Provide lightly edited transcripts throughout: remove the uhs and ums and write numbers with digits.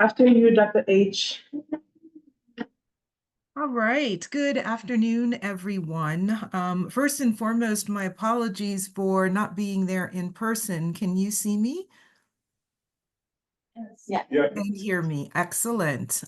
After you, Dr. H. All right. Good afternoon, everyone. First and foremost, my apologies for not being there in person. Can you see me? Yeah. And hear me. Excellent.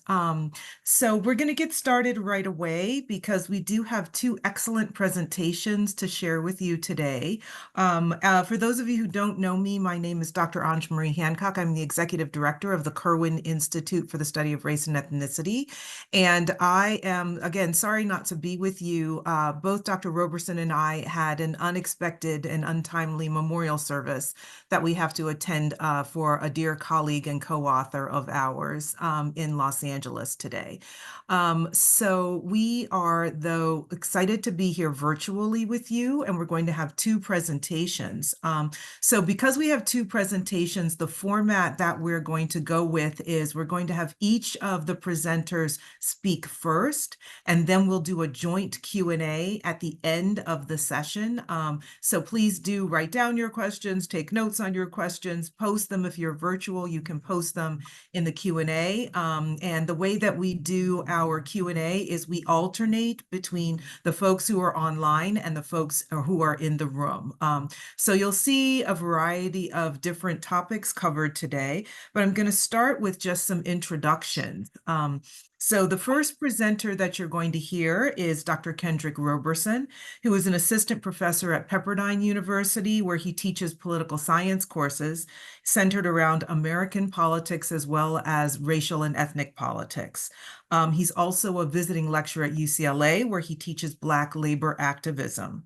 So we're going to get started right away because we do have two excellent presentations to share with you today. For those of you who don't know me, my name is Dr. Anj Marie Hancock. I'm the Executive Director of the Kirwan Institute for the Study of Race and Ethnicity. And I am, again, sorry not to be with you. Both Dr. Roberson and I had an unexpected and untimely memorial service that we have to attend for a dear colleague and co-author of ours in Los Angeles today. So we are, though, excited to be here virtually with you, and we're going to have two presentations. So because we have two presentations, the format that we're going to go with is we're going to have each of the presenters speak first, and then we'll do a joint Q&A at the end of the session. So please do write down your questions, take notes on your questions, post them. If you're virtual, you can post them in the Q&A. And the way that we do our Q&A is we alternate between the folks who are online and the folks who are in the room. So you'll see a variety of different topics covered today, but I'm going to start with just some introductions. So the first presenter that you're going to hear is Dr. Kendrick Roberson, who is an assistant professor at Pepperdine University, where he teaches political science courses centered around American politics as well as racial and ethnic politics. He's also a visiting lecturer at UCLA, where he teaches Black labor activism.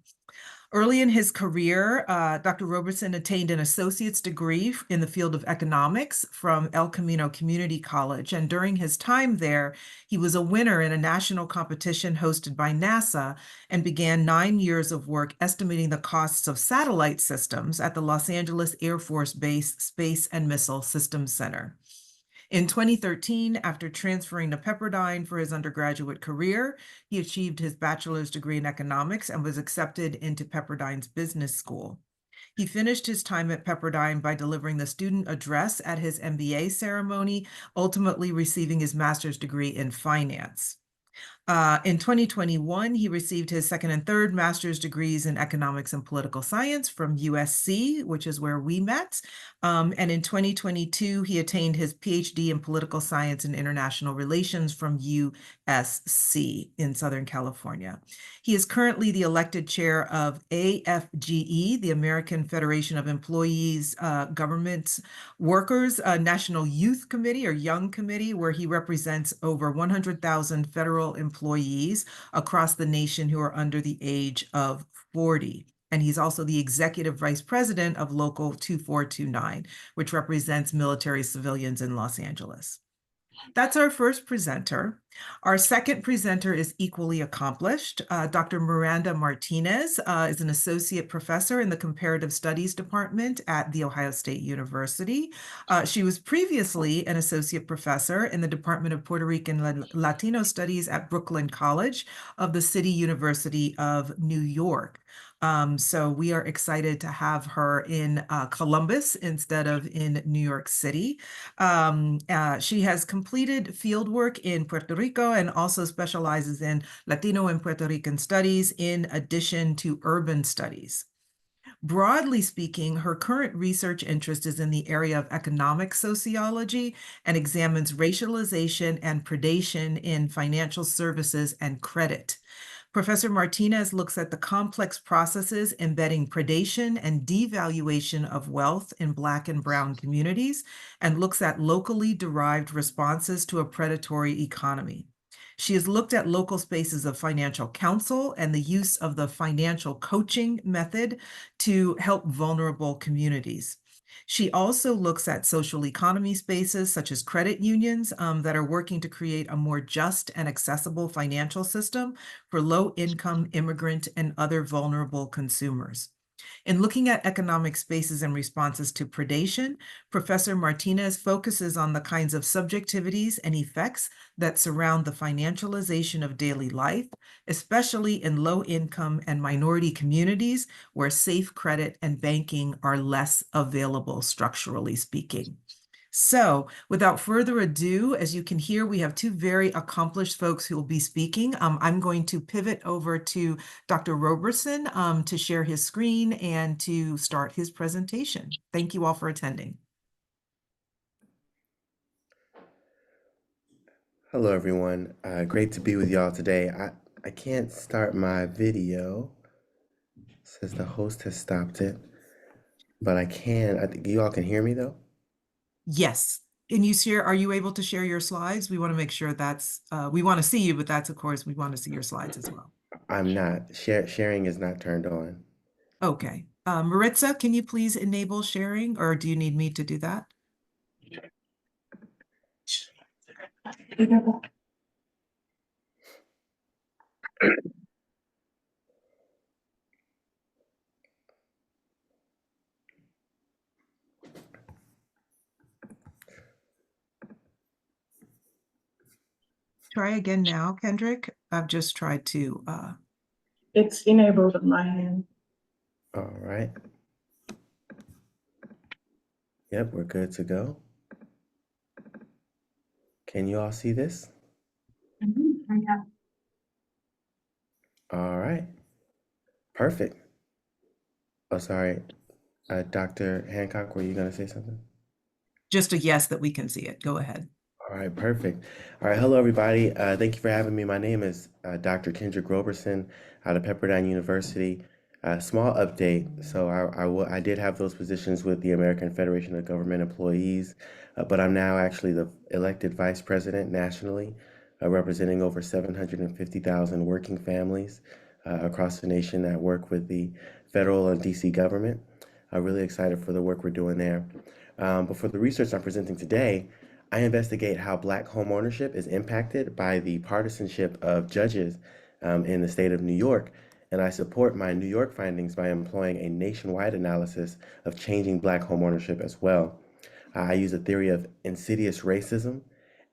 Early in his career, Dr. Roberson attained an associate's degree in the field of economics from El Camino Community College. And during his time there, he was a winner in a national competition hosted by NASA and began 9 years of work estimating the costs of satellite systems at the Los Angeles Air Force Base Space and Missile Systems Center. In 2013, after transferring to Pepperdine for his undergraduate career, he achieved his bachelor's degree in economics and was accepted into Pepperdine's business school. He finished his time at Pepperdine by delivering the student address at his MBA ceremony, ultimately receiving his master's degree in finance. In 2021, he received his second and third master's degrees in economics and political science from U.S.A, which is where we met. And in 2022, he attained his PhD in political science and international relations from U.S.C in Southern California. He is currently the elected chair of AFGE, the American Federation of Employees, Government Workers, National Youth Committee or Young Committee, where he represents over 100,000 federal employees across the nation who are under the age of 40. And he's also the executive vice president of Local 2429, which represents military civilians in Los Angeles. That's our first presenter. Our second presenter is equally accomplished. Dr. Miranda Martinez is an associate professor in the Comparative Studies Department at The Ohio State University. She was previously an associate professor in the Department of Puerto Rican Latino Studies at Brooklyn College of the City University of New York. So we are excited to have her in Columbus instead of in New York City. She has completed fieldwork in Puerto Rico and also specializes in Latino and Puerto Rican studies in addition to urban studies. Broadly speaking, her current research interest is in the area of economic sociology and examines racialization and predation in financial services and credit. Professor Martinez looks at the complex processes embedding predation and devaluation of wealth in Black and Brown communities and looks at locally derived responses to a predatory economy. She has looked at local spaces of financial counsel and the use of the financial coaching method to help vulnerable communities. She also looks at social economy spaces such as credit unions that are working to create a more just and accessible financial system for low-income immigrant and other vulnerable consumers. In looking at economic spaces and responses to predation, Professor Martinez focuses on the kinds of subjectivities and effects that surround the financialization of daily life, especially in low-income and minority communities where safe credit and banking are less available, structurally speaking. So, without further ado, as you can hear, we have two very accomplished folks who will be speaking. I'm going to pivot over to Dr. Roberson to share his screen and to start his presentation. Thank you all for attending. Hello, everyone. Great to be with y'all today. I can't start my video. It says the host has stopped it, but I can. I think you all can hear me though. Yes. And are you able to share your slides? We want to make sure we want to see you, but that's, of course, we want to see your slides as well. I'm not. Sharing is not turned on. Okay. Maritza, can you please enable sharing, or do you need me to do that? Try again now, Kendrick. I've just tried to. It's enabled on my end. All right. Yep, we're good to go. Can you all see this? Yeah. All right. Perfect. Oh, sorry. Dr. Hancock, were you going to say something? Just a yes that we can see it. Go ahead. All right, perfect. All right, hello everybody. Thank you for having me. My name is Dr. Kendrick Roberson out of Pepperdine University. Small update. So I did have those positions with the American Federation of Government Employees, but I'm now actually the elected vice president nationally, representing over 750,000 working families across the nation that work with the federal and DC government. I'm really excited for the work we're doing there. But for the research I'm presenting today, I investigate how Black homeownership is impacted by the partisanship of judges in the state of New York, and I support my New York findings by employing a nationwide analysis of changing Black homeownership as well. I use a theory of insidious racism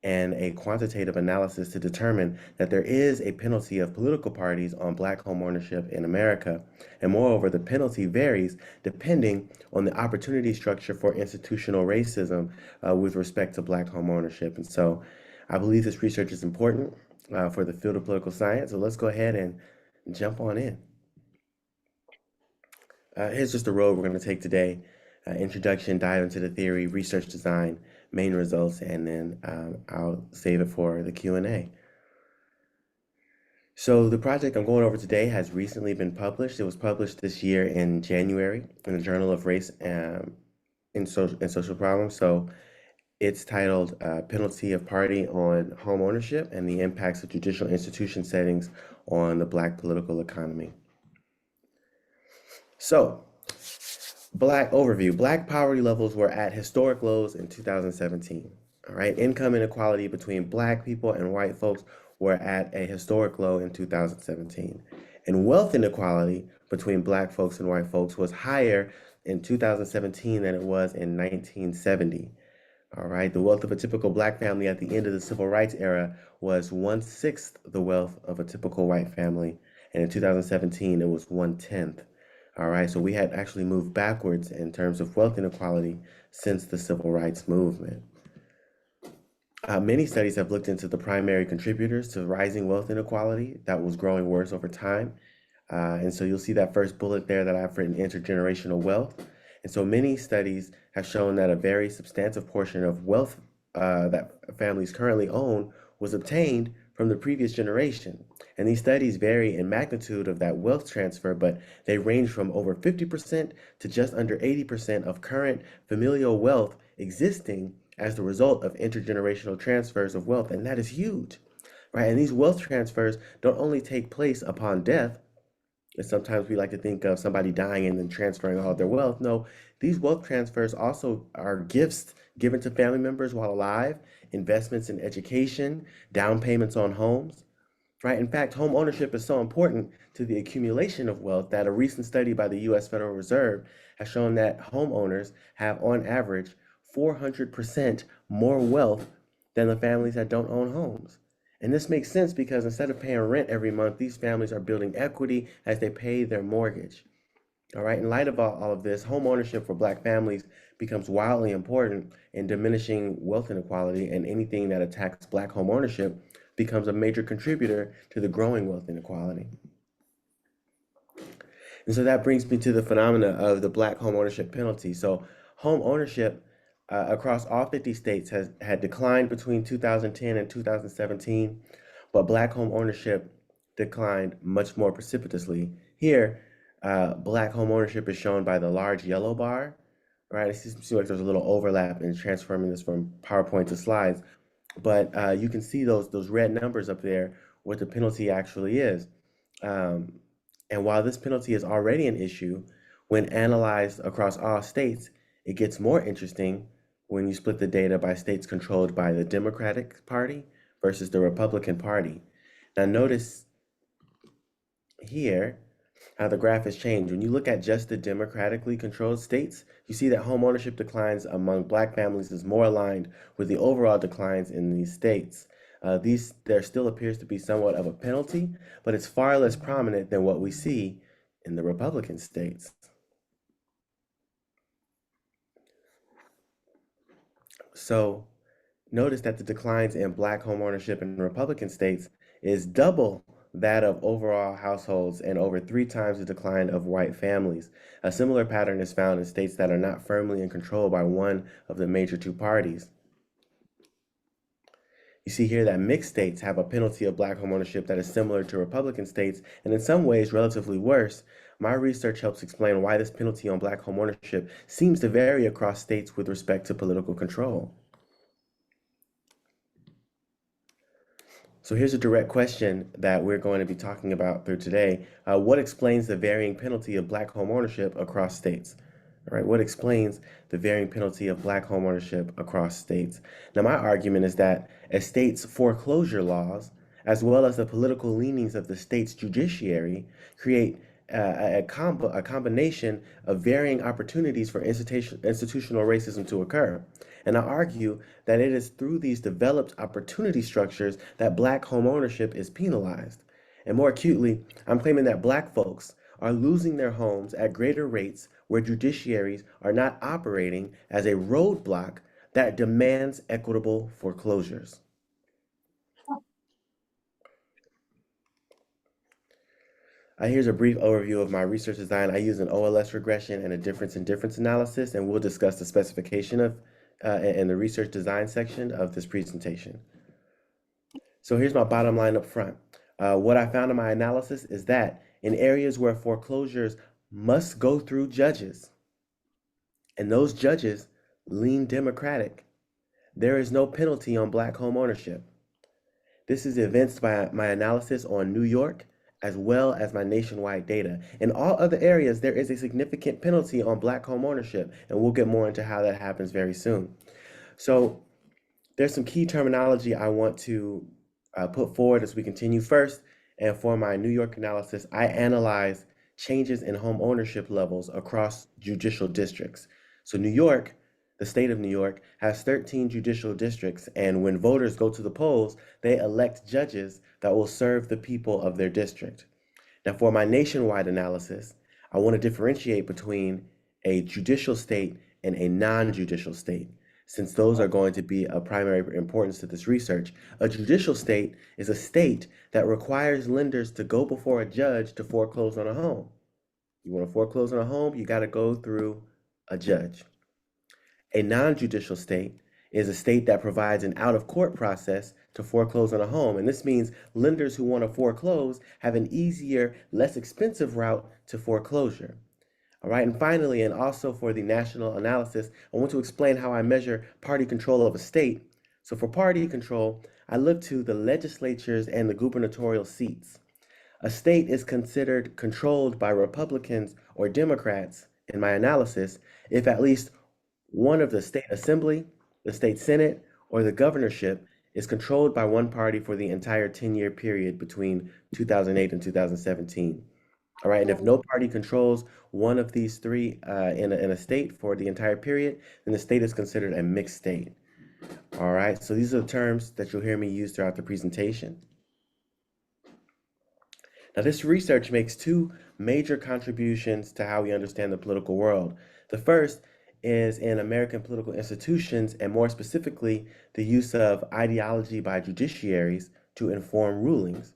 and a quantitative analysis to determine that there is a penalty of political parties on Black homeownership in America. And moreover, the penalty varies depending on the opportunity structure for institutional racism with respect to Black homeownership. And so I believe this research is important for the field of political science. So let's go ahead and jump on in. Here's just the road we're going to take today. Introduction, dive into the theory, research design, main results, and then I'll save it for the Q&A. So the project I'm going over today has recently been published. It was published this year in January in the Journal of Race and Social Problems. So it's titled Penalty of Party on Home Ownership and the Impacts of Judicial Institution Settings on the Black Political Economy. So, Black overview. Black poverty levels were at historic lows in 2017. All right. Income inequality between Black people and white folks were at a historic low in 2017. And wealth inequality between Black folks and white folks was higher in 2017 than it was in 1970. All right. The wealth of a typical Black family at the end of the civil rights era was 1/6 the wealth of a typical white family. And in 2017, it was 1/10. All right, so we had actually moved backwards in terms of wealth inequality since the civil rights movement. Many studies have looked into the primary contributors to rising wealth inequality that was growing worse over time. And so you'll see that first bullet there that I've written intergenerational wealth. And so many studies have shown that a very substantive portion of wealth that families currently own was obtained from the previous generation. And these studies vary in magnitude of that wealth transfer, but they range from over 50% to just under 80% of current familial wealth existing as the result of intergenerational transfers of wealth. And that is huge, right? And these wealth transfers don't only take place upon death, and sometimes we like to think of somebody dying and then transferring all of their wealth. No, these wealth transfers also are gifts given to family members while alive, investments in education, down payments on homes, right? In fact, home ownership is so important to the accumulation of wealth that a recent study by the U.S. Federal Reserve has shown that homeowners have, on average, 400% more wealth than the families that don't own homes. And this makes sense because instead of paying rent every month, these families are building equity as they pay their mortgage. All right, in light of all of this, home ownership for Black families becomes wildly important in diminishing wealth inequality, and anything that attacks Black home ownership becomes a major contributor to the growing wealth inequality. And so that brings me to the phenomena of the Black home ownership penalty. So home ownership across all 50 states had declined between 2010 and 2017, but Black home ownership declined much more precipitously. Here, Black home ownership is shown by the large yellow bar, right? It seems like there's a little overlap in transforming this from PowerPoint to slides, but you can see those red numbers up there, what the penalty actually is. Um, and while this penalty is already an issue, when analyzed across all states, it gets more interesting when you split the data by states controlled by the Democratic Party versus the Republican Party. Now, notice here how the graph has changed. When you look at just the democratically controlled states, you see that home ownership declines among Black families is more aligned with the overall declines in these states. There still appears to be somewhat of a penalty, but it's far less prominent than what we see in the Republican states. So notice that the declines in Black home ownership in Republican states is double that of overall households and over 3 times the decline of white families. A similar pattern is found in states that are not firmly in control by one of the major two parties. You see here that mixed states have a penalty of Black home ownership that is similar to Republican states, and in some ways relatively worse. My research helps explain why this penalty on Black home ownership seems to vary across states with respect to political control. So here's a direct question that we're going to be talking about through today. What explains the varying penalty of Black home ownership across states? All right, what explains the varying penalty of Black home ownership across states? Now, my argument is that a state's foreclosure laws, as well as the political leanings of the state's judiciary, create a combination of varying opportunities for institutional racism to occur. And I argue that it is through these developed opportunity structures that Black home ownership is penalized. And more acutely, I'm claiming that Black folks are losing their homes at greater rates where judiciaries are not operating as a roadblock that demands equitable foreclosures. Here's a brief overview of my research design. I use an OLS regression and a difference in difference analysis, and we'll discuss the specification of in the research design section of this presentation. So here's my bottom line up front. What I found in my analysis is that in areas where foreclosures must go through judges, and those judges lean Democratic, there is no penalty on Black home ownership. This is evinced by my analysis on New York, as well as my nationwide data. In all other areas, there is a significant penalty on Black home ownership, and we'll get more into how that happens very soon. So there's some key terminology I want to put forward as we continue. First, and for my New York analysis, I analyze changes in home ownership levels across judicial districts. So New York, the state of New York, has 13 judicial districts, and when voters go to the polls, they elect judges that will serve the people of their district. Now, for my nationwide analysis, I want to differentiate between a judicial state and a non-judicial state, since those are going to be of primary importance to this research. A judicial state is a state that requires lenders to go before a judge to foreclose on a home. You want to foreclose on a home, you got to go through a judge. A non-judicial state is a state that provides an out-of-court process to foreclose on a home. And this means lenders who want to foreclose have an easier, less expensive route to foreclosure. All right, and finally, and also for the national analysis, I want to explain how I measure party control of a state. So for party control, I look to the legislatures and the gubernatorial seats. A state is considered controlled by Republicans or Democrats, in my analysis, if at least one of the state assembly, the state senate, or the governorship is controlled by one party for the entire 10-year period between 2008 and 2017. All right, and if no party controls one of these three in a state for the entire period, then the state is considered a mixed state. All right, so these are the terms that you'll hear me use throughout the presentation. Now, this research makes two major contributions to how we understand the political world. The first is in American political institutions, and more specifically, the use of ideology by judiciaries to inform rulings.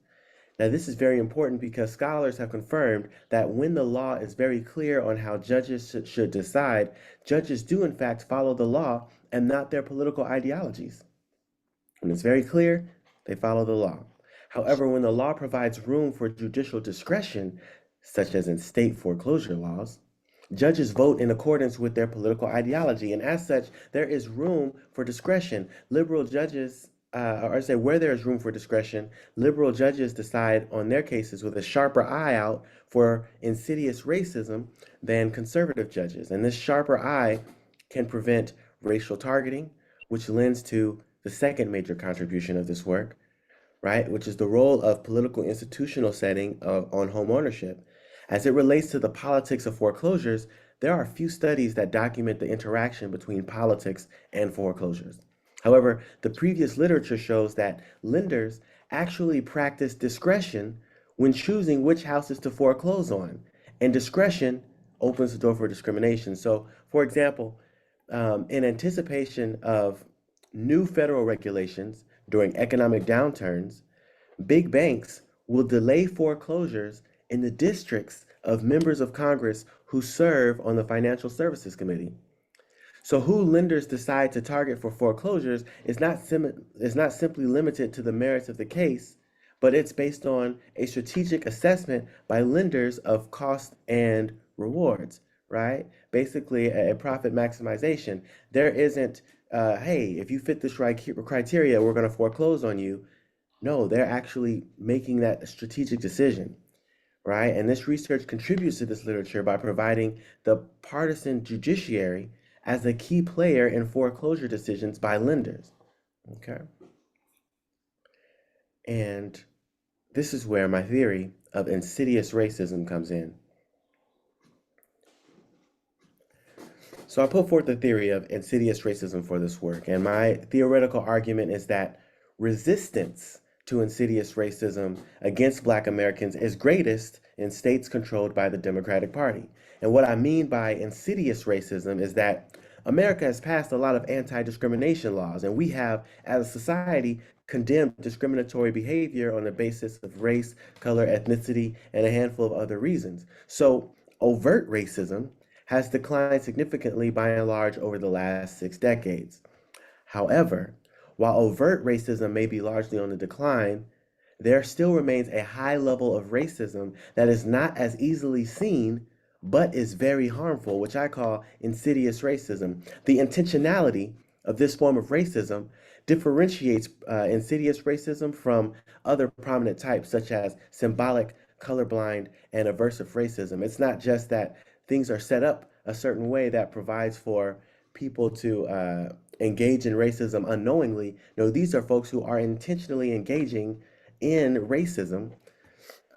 Now, this is very important because scholars have confirmed that when the law is very clear on how judges should decide, judges do in fact follow the law and not their political ideologies. When it's very clear, they follow the law. However, when the law provides room for judicial discretion, such as in state foreclosure laws, judges vote in accordance with their political ideology, and as such, there is room for discretion. Liberal judges, or I say where there is room for discretion, liberal judges decide on their cases with a sharper eye out for insidious racism than conservative judges. And this sharper eye can prevent racial targeting, which lends to the second major contribution of this work, right, which is the role of political institutional setting on homeownership. As it relates to the politics of foreclosures, there are few studies that document the interaction between politics and foreclosures. However, the previous literature shows that lenders actually practice discretion when choosing which houses to foreclose on, and discretion opens the door for discrimination. So, for example, in anticipation of new federal regulations during economic downturns, big banks will delay foreclosures in the districts of members of Congress who serve on the Financial Services Committee. So, who lenders decide to target for foreclosures is not simply limited to the merits of the case, but it's based on a strategic assessment by lenders of cost and rewards, right? Basically, a profit maximization. There isn't, hey, if you fit this criteria, we're going to foreclose on you. No, they're actually making that strategic decision, right? And this research contributes to this literature by providing the partisan judiciary as a key player in foreclosure decisions by lenders, okay? And this is where my theory of insidious racism comes in. So I put forth the theory of insidious racism for this work, and my theoretical argument is that resistance to insidious racism against Black Americans is greatest in states controlled by the Democratic Party. And what I mean by insidious racism is that America has passed a lot of anti-discrimination laws, and we have, as a society, condemned discriminatory behavior on the basis of race, color, ethnicity, and a handful of other reasons. So overt racism has declined significantly by and large over the last 6 decades. However, while overt racism may be largely on the decline, there still remains a high level of racism that is not as easily seen, but is very harmful, which I call insidious racism. The intentionality of this form of racism differentiates insidious racism from other prominent types, such as symbolic, colorblind, and aversive racism. It's not just that things are set up a certain way that provides for people to engage in racism unknowingly. No, these are folks who are intentionally engaging in racism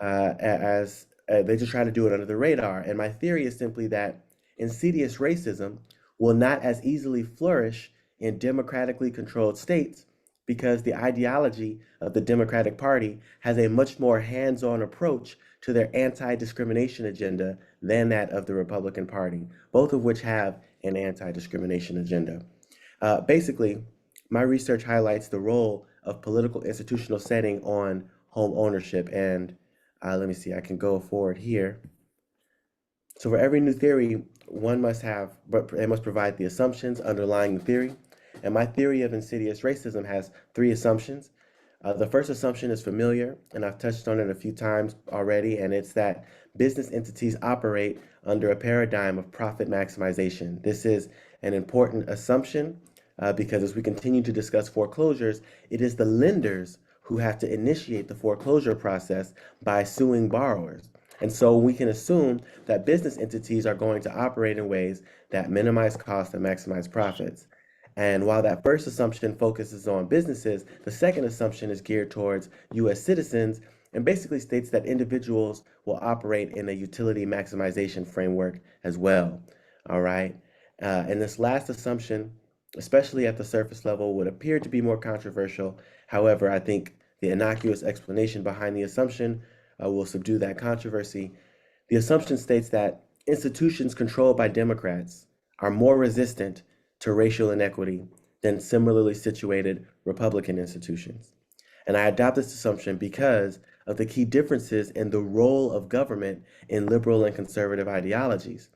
as they just try to do it under the radar. And my theory is simply that insidious racism will not as easily flourish in democratically controlled states because the ideology of the Democratic Party has a much more hands-on approach to their anti-discrimination agenda than that of the Republican Party, both of which have an anti-discrimination agenda. Basically, my research highlights the role of political institutional setting on home ownership. And let me see, I can go forward here. So for every new theory, one must have, but it must provide the assumptions underlying the theory. And my theory of insidious racism has 3 assumptions. The first assumption is familiar, and I've touched on it a few times already, and it's that business entities operate under a paradigm of profit maximization. This is an important assumption because as we continue to discuss foreclosures, it is the lenders who have to initiate the foreclosure process by suing borrowers. And so we can assume that business entities are going to operate in ways that minimize costs and maximize profits. And while that first assumption focuses on businesses, the second assumption is geared towards U.S. citizens and basically states that individuals will operate in a utility maximization framework as well. All right. And this last assumption, especially at the surface level, would appear to be more controversial. However, I think the innocuous explanation behind the assumption will subdue that controversy. The assumption states that institutions controlled by Democrats are more resistant to racial inequity than similarly situated Republican institutions. And I adopt this assumption because of the key differences in the role of government in liberal and conservative ideologies.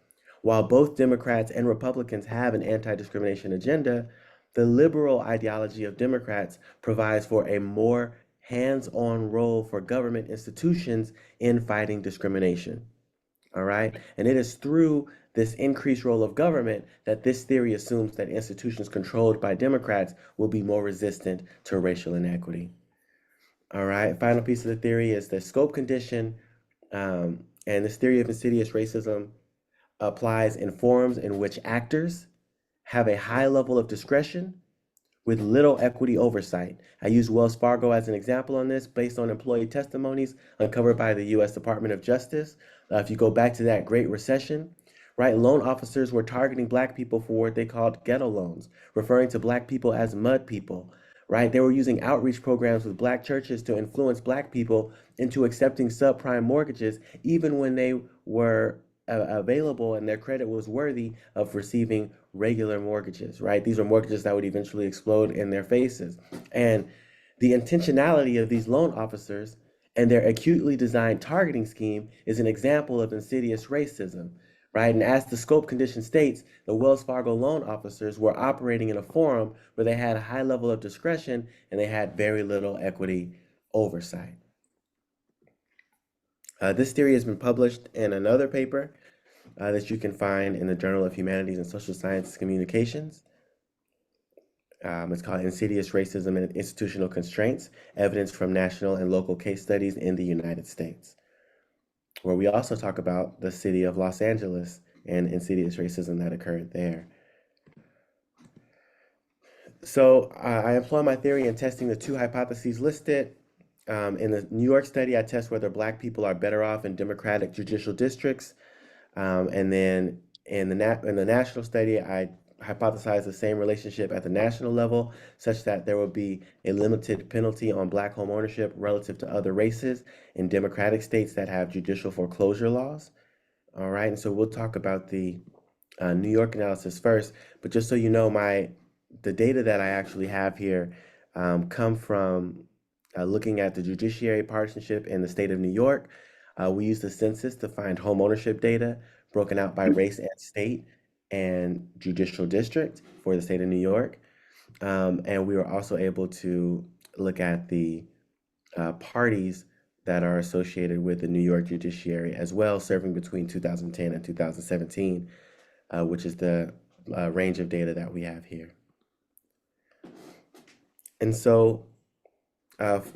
While both Democrats and Republicans have an anti-discrimination agenda, the liberal ideology of Democrats provides for a more hands-on role for government institutions in fighting discrimination. All right. And it is through this increased role of government that this theory assumes that institutions controlled by Democrats will be more resistant to racial inequity. All right. Final piece of the theory is the scope condition. And this theory of insidious racism applies in forms in which actors have a high level of discretion with little equity oversight. I use Wells Fargo as an example on this based on employee testimonies uncovered by the U.S. Department of Justice. If you go back to that Great Recession, right, loan officers were targeting Black people for what they called ghetto loans, referring to Black people as mud people, right? They were using outreach programs with Black churches to influence Black people into accepting subprime mortgages, even when they were available and their credit was worthy of receiving regular mortgages, right? These are mortgages that would eventually explode in their faces. And the intentionality of these loan officers and their acutely designed targeting scheme is an example of insidious racism, right? And as the scope condition states, the Wells Fargo loan officers were operating in a forum where they had a high level of discretion and they had very little equity oversight. This theory has been published in another paper that you can find in the Journal of Humanities and Social Sciences Communications. It's called Insidious Racism and Institutional Constraints, Evidence from National and Local Case Studies in the United States, where we also talk about the city of Los Angeles and insidious racism that occurred there. So I employ my theory in testing the two hypotheses listed. In the New York study, I test whether Black people are better off in Democratic judicial districts. And then in the national study, I hypothesize the same relationship at the national level, such that there will be a limited penalty on Black home ownership relative to other races in Democratic states that have judicial foreclosure laws. All right, and so we'll talk about the New York analysis first, but just so you know, the data that I actually have here come from looking at the judiciary partisanship in the state of New York. We use the census to find home ownership data broken out by race and state and judicial district for the state of New York. And we were also able to look at the parties that are associated with the New York judiciary as well, serving between 2010 and 2017, which is the range of data that we have here. And so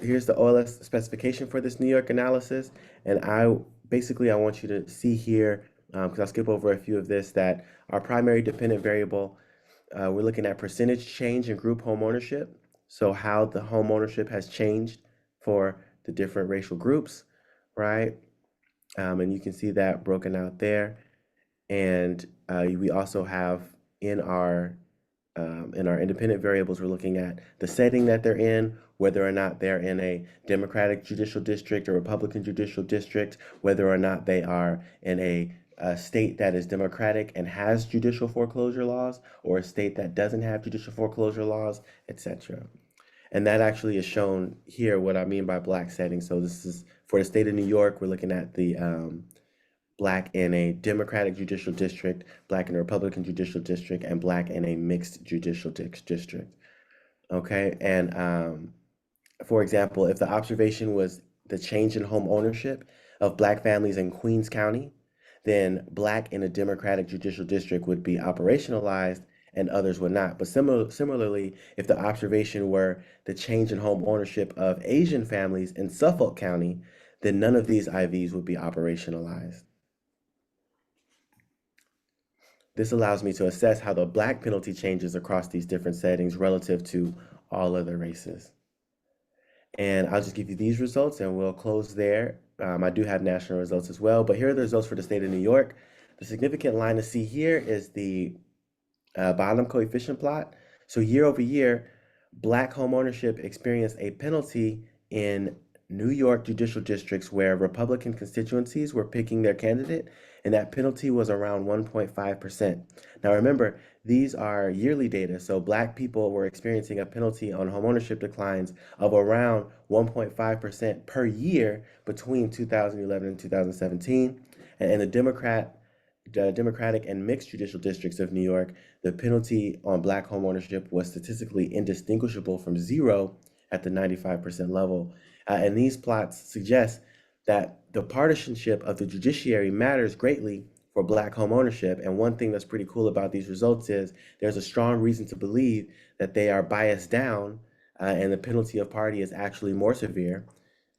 here's the OLS specification for this New York analysis. And I want you to see here, because I'll skip over a few of this, that our primary dependent variable, we're looking at percentage change in group home ownership. So how the home ownership has changed for the different racial groups, right? And you can see that broken out there. And we also have in our independent variables, we're looking at the setting that they're in, whether or not they're in a Democratic judicial district or Republican judicial district, whether or not they are in a state that is Democratic and has judicial foreclosure laws, or a state that doesn't have judicial foreclosure laws, etc. And that actually is shown here, what I mean by Black setting. So this is for the state of New York, we're looking at the Black in a Democratic judicial district, Black in a Republican judicial district, and Black in a mixed judicial district. Okay, and for example, if the observation was the change in home ownership of Black families in Queens County, then Black in a Democratic judicial district would be operationalized and others would not. But similarly, if the observation were the change in home ownership of Asian families in Suffolk County, then none of these IVs would be operationalized. This allows me to assess how the Black penalty changes across these different settings relative to all other races. And I'll just give you these results and we'll close there. I do have national results as well, but here are the results for the state of New York. The significant line to see here is the bottom coefficient plot. So year over year, Black home ownership experienced a penalty in New York judicial districts where Republican constituencies were picking their candidate, and that penalty was around 1.5%. Now remember, these are yearly data, so Black people were experiencing a penalty on homeownership declines of around 1.5% per year between 2011 and 2017. And in the Democratic and mixed judicial districts of New York, the penalty on Black homeownership was statistically indistinguishable from zero at the 95% level. And these plots suggest that the partisanship of the judiciary matters greatly for Black homeownership. And one thing that's pretty cool about these results is there's a strong reason to believe that they are biased down, and the penalty of party is actually more severe.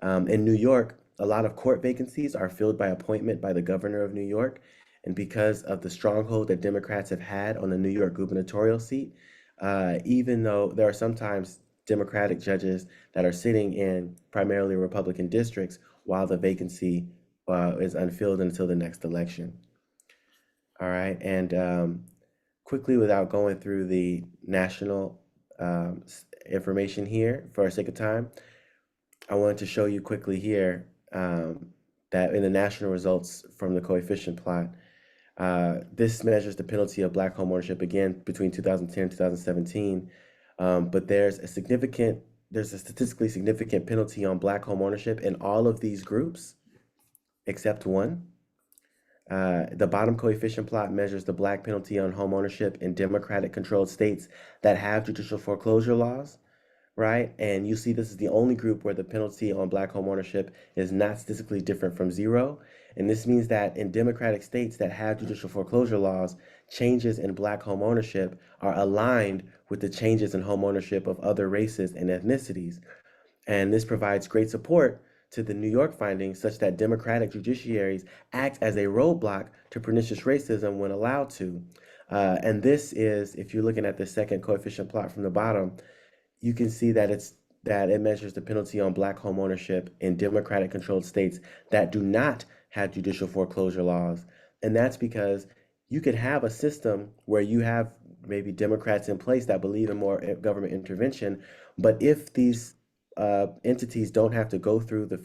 In New York, a lot of court vacancies are filled by appointment by the governor of New York. And because of the stronghold that Democrats have had on the New York gubernatorial seat, even though there are sometimes Democratic judges that are sitting in primarily Republican districts while the vacancy is unfilled until the next election. All right, and quickly, without going through the national information here for our sake of time, I wanted to show you quickly here that in the national results from the coefficient plot, this measures the penalty of Black homeownership again between 2010 and 2017. But there's a statistically significant penalty on Black homeownership in all of these groups, except one. The bottom coefficient plot measures the Black penalty on homeownership in Democratic-controlled states that have judicial foreclosure laws, right? And you see this is the only group where the penalty on Black homeownership is not statistically different from zero. And this means that in Democratic states that have judicial foreclosure laws, changes in Black homeownership are aligned with the changes in homeownership of other races and ethnicities. And this provides great support to the New York findings, such that Democratic judiciaries act as a roadblock to pernicious racism when allowed to. And this is, if you're looking at the second coefficient plot from the bottom, you can see that it measures the penalty on Black homeownership in Democratic-controlled states that do not have judicial foreclosure laws. And that's because you could have a system where you have maybe Democrats in place that believe in more government intervention, but if these entities don't have to go through the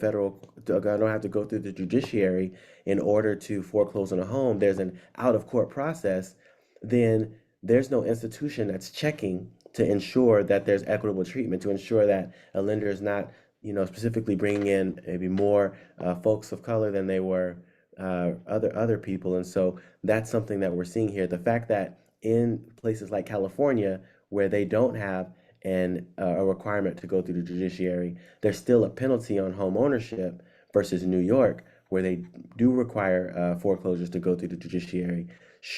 judiciary in order to foreclose on a home, there's an out-of-court process, then there's no institution that's checking to ensure that there's equitable treatment, to ensure that a lender is not, specifically bringing in maybe more folks of color than they were other people. And so that's something that we're seeing here. The fact that in places like California, where they don't have a requirement to go through the judiciary, there's still a penalty on home ownership versus New York, where they do require foreclosures to go through the judiciary.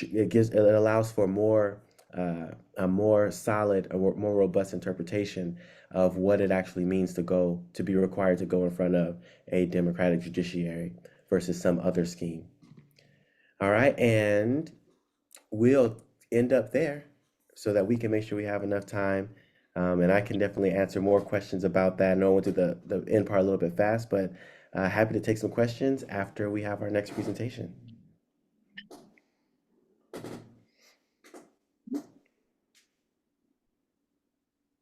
It allows for a more solid, a more robust interpretation of what it actually means to be required to go in front of a Democratic judiciary versus some other scheme. All right, and we'll end up there so that we can make sure we have enough time. And I can definitely answer more questions about that. I know I went to the end part a little bit fast, but happy to take some questions after we have our next presentation.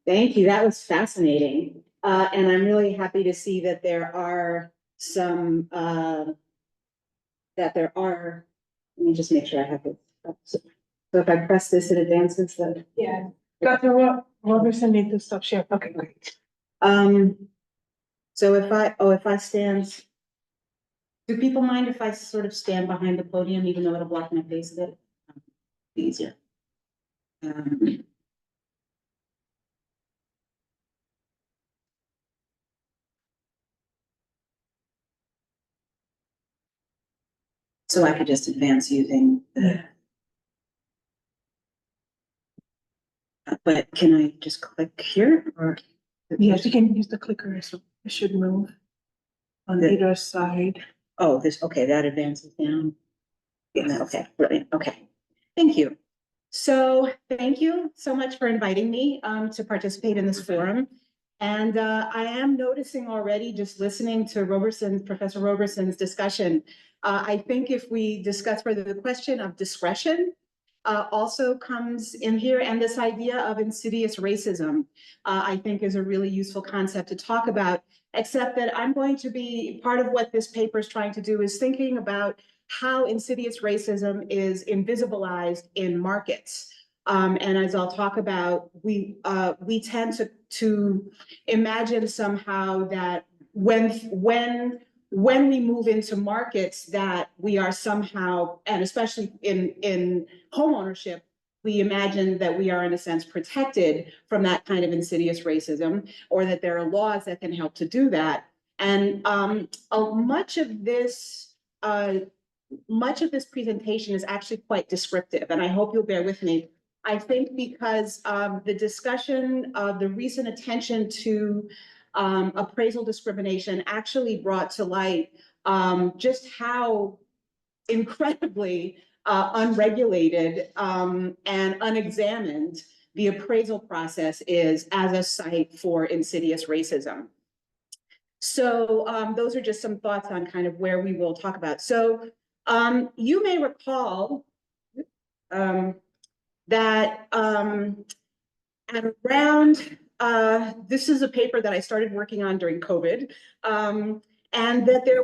Thank you. That was fascinating. And I'm really happy to see that there are some, let me just make sure I have it. So if I press this, it advances the. Yeah. Dr. Robertson need to stop sharing. Okay, great. So if I stand, do people mind if I sort of stand behind the podium, even though it'll block my face a bit? Easier. So I could just advance using the. But can I just click here or? Yes, you can use the clicker, so it should move on either side. Oh, okay, that advances down. Yes. Okay, brilliant. Okay, thank you. So thank you so much for inviting me to participate in this forum. And I am noticing already, just listening to Professor Roberson's discussion, I think if we discuss further the question of discretion, also comes in here, and this idea of insidious racism, I think is a really useful concept to talk about. except that I'm going to be, part of what this paper is trying to do is thinking about how insidious racism is invisibilized in markets. And as I'll talk about, we tend to imagine somehow that when we move into markets that we are somehow, and especially in homeownership, we imagine that we are in a sense protected from that kind of insidious racism, or that there are laws that can help to do that. And much of this presentation is actually quite descriptive, and I hope you'll bear with me. I think because the discussion of the recent attention to appraisal discrimination actually brought to light just how incredibly unregulated and unexamined the appraisal process is as a site for insidious racism. So those are just some thoughts on kind of where we will talk about. So you may recall that at around, this is a paper that I started working on during COVID, and that there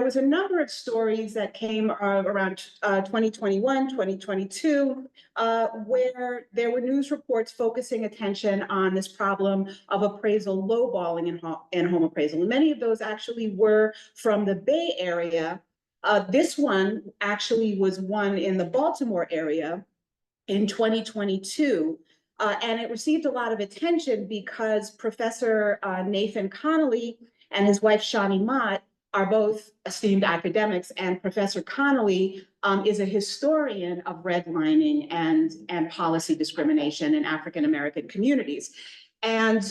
was a number of stories that came around 2021, 2022, where there were news reports focusing attention on this problem of appraisal lowballing in home appraisal. And many of those actually were from the Bay Area. This one actually was one in the Baltimore area in 2022. And it received a lot of attention because Professor Nathan Connolly and his wife Shani Mott are both esteemed academics, and Professor Connolly is a historian of redlining and policy discrimination in African American communities. And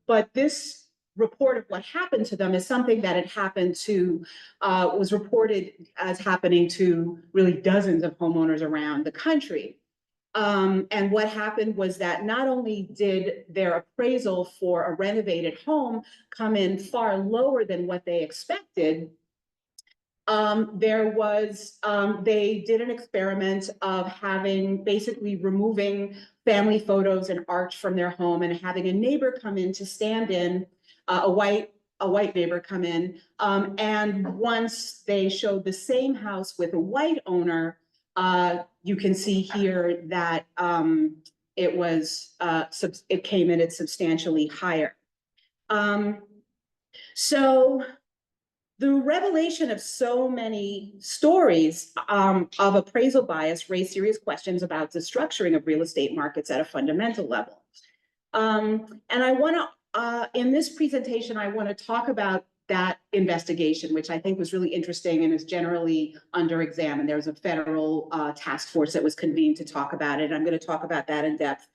but this report of what happened to them is something that had happened to, was reported as happening to really dozens of homeowners around the country. And what happened was that not only did their appraisal for a renovated home come in far lower than what they expected, they did an experiment of basically removing family photos and art from their home and having a neighbor come in to stand in, a white neighbor come in. And once they showed the same house with a white owner, you can see here that it came in at substantially higher. So the revelation of so many stories of appraisal bias raised serious questions about the structuring of real estate markets at a fundamental level. And I want to, in this presentation, I want to talk about that investigation, which I think was really interesting and is generally under-examined. There's a federal task force that was convened to talk about it. I'm going to talk about that in depth.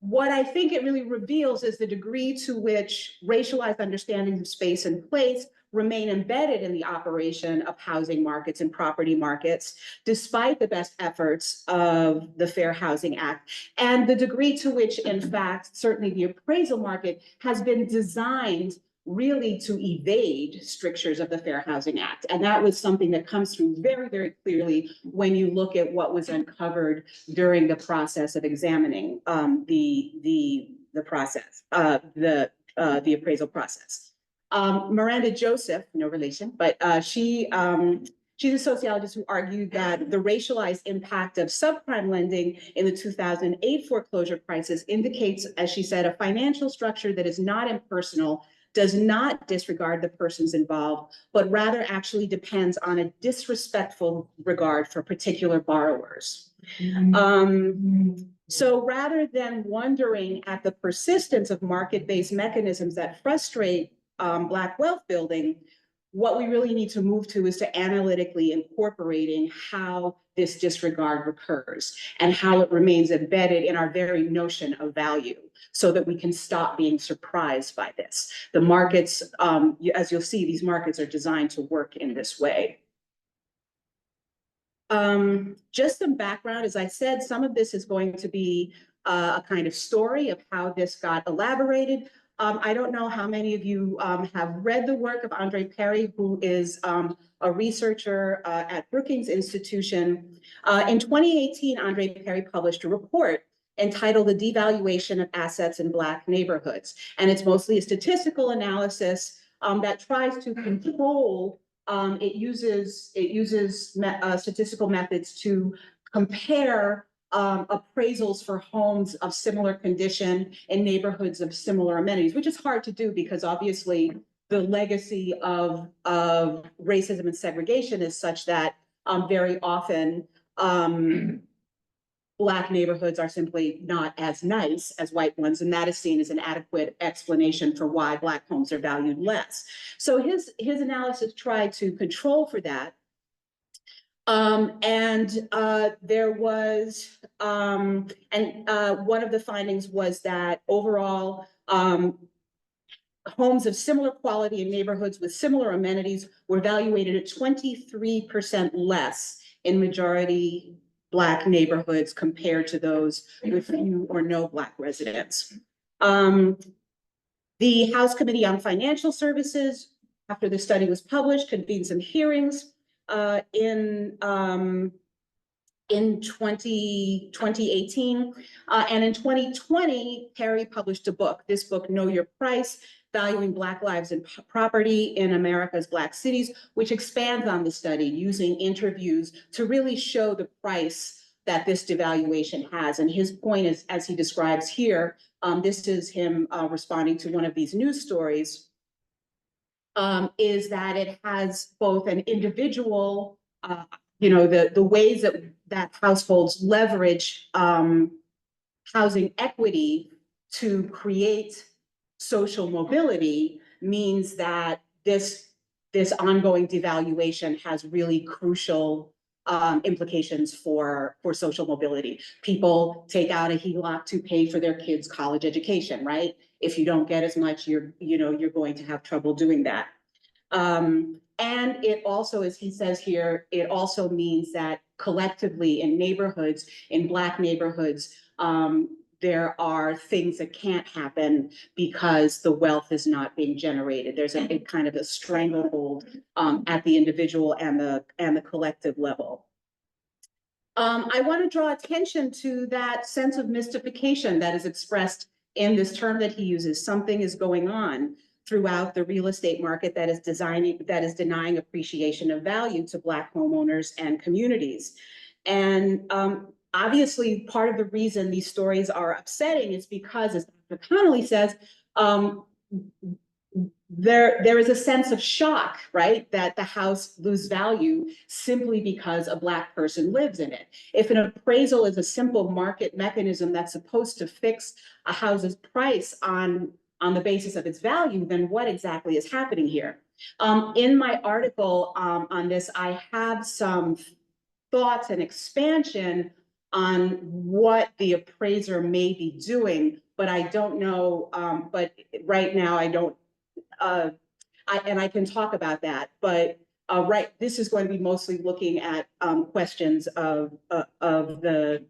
What I think it really reveals is the degree to which racialized understandings of space and place remain embedded in the operation of housing markets and property markets, despite the best efforts of the Fair Housing Act, and the degree to which, in fact, certainly the appraisal market has been designed really to evade strictures of the Fair Housing Act. And that was something that comes through very, very clearly when you look at what was uncovered during the process of examining the appraisal process. Miranda Joseph, no relation, but she's a sociologist who argued that the racialized impact of subprime lending in the 2008 foreclosure crisis indicates, as she said, a financial structure that is not impersonal, does not disregard the persons involved, but rather actually depends on a disrespectful regard for particular borrowers. So rather than wondering at the persistence of market-based mechanisms that frustrate Black wealth building, what we really need to move to is to analytically incorporating how this disregard recurs and how it remains embedded in our very notion of value, so that we can stop being surprised by this. The markets, as you'll see, these markets are designed to work in this way. Just some background, as I said, some of this is going to be a kind of story of how this got elaborated. I don't know how many of you have read the work of Andre Perry, who is a researcher at Brookings Institution. In 2018, Andre Perry published a report entitled The Devaluation of Assets in Black Neighborhoods. And it's mostly a statistical analysis that tries to control, it uses statistical methods to compare appraisals for homes of similar condition in neighborhoods of similar amenities, which is hard to do because obviously the legacy of racism and segregation is such that very often Black neighborhoods are simply not as nice as white ones, and that is seen as an adequate explanation for why Black homes are valued less. So his analysis tried to control for that. There was, one of the findings was that overall, homes of similar quality in neighborhoods with similar amenities were evaluated at 23% less in majority Black neighborhoods compared to those with few or no Black residents. The House Committee on Financial Services, after the study was published, convened some hearings in 2018. And in 2020, Perry published a book, this book, Know Your Price, Valuing Black Lives and Property in America's Black Cities, which expands on the study using interviews to really show the price that this devaluation has. And his point is, as he describes here, this is him responding to one of these news stories, is that it has both an individual, the ways that households leverage housing equity to create social mobility means that this ongoing devaluation has really crucial implications for social mobility. People take out a HELOC to pay for their kids' college education, right? If you don't get as much, you're going to have trouble doing that. And it also, as he says here, it also means that collectively in neighborhoods, in Black neighborhoods, there are things that can't happen because the wealth is not being generated. There's a kind of a stranglehold at the individual and the collective level. I want to draw attention to that sense of mystification that is expressed in this term that he uses. Something is going on throughout the real estate market that is denying appreciation of value to Black homeowners and communities. And obviously, part of the reason these stories are upsetting is because, as Dr. Connolly says, there is a sense of shock, right? That the house lose value simply because a Black person lives in it. If an appraisal is a simple market mechanism that's supposed to fix a house's price on the basis of its value, then what exactly is happening here? In my article on this, I have some thoughts and expansion on what the appraiser may be doing, but I don't know, but right now I don't, and I can talk about that, but this is going to be mostly looking at questions of the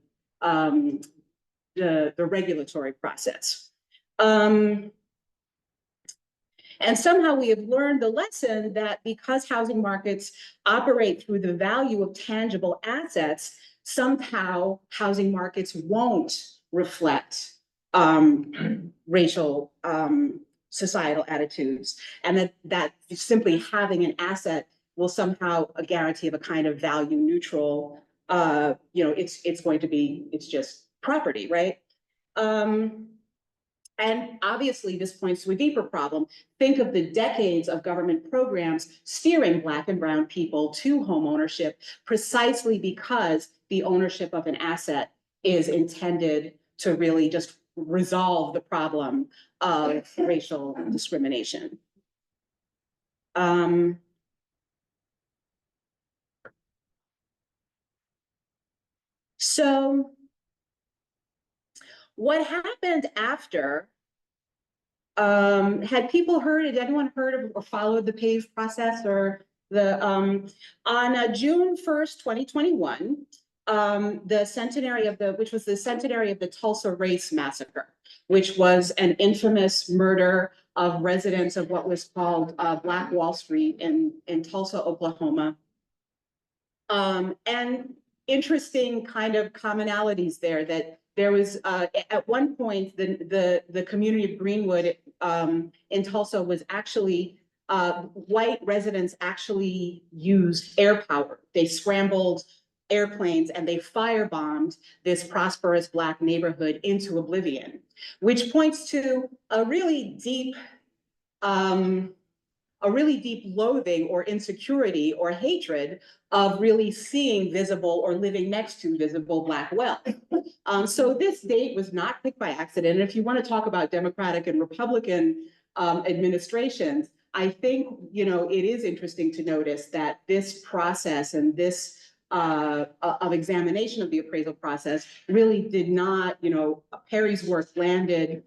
regulatory process. And somehow we have learned the lesson that because housing markets operate through the value of tangible assets, somehow housing markets won't reflect racial societal attitudes, and that simply having an asset will somehow a guarantee of a kind of value neutral, it's going to be, it's just property, right? And obviously this points to a deeper problem. Think of the decades of government programs steering Black and brown people to home ownership precisely because the ownership of an asset is intended to really just resolve the problem of racial discrimination. So what happened after, had anyone heard of or followed the PAVE process or the, on June 1st, 2021, which was the centenary of the Tulsa Race Massacre, which was an infamous murder of residents of what was called Black Wall Street in Tulsa, Oklahoma. And interesting kind of commonalities there, that there was at one point the community of Greenwood in Tulsa was actually white residents actually used air power. They scrambled airplanes and they firebombed this prosperous Black neighborhood into oblivion, which points to a really deep loathing or insecurity or hatred of really seeing visible or living next to visible Black wealth. So this date was not picked by accident. And if you want to talk about Democratic and Republican administrations, I think, it is interesting to notice that this process and this of examination of the appraisal process really did not, Perry's work landed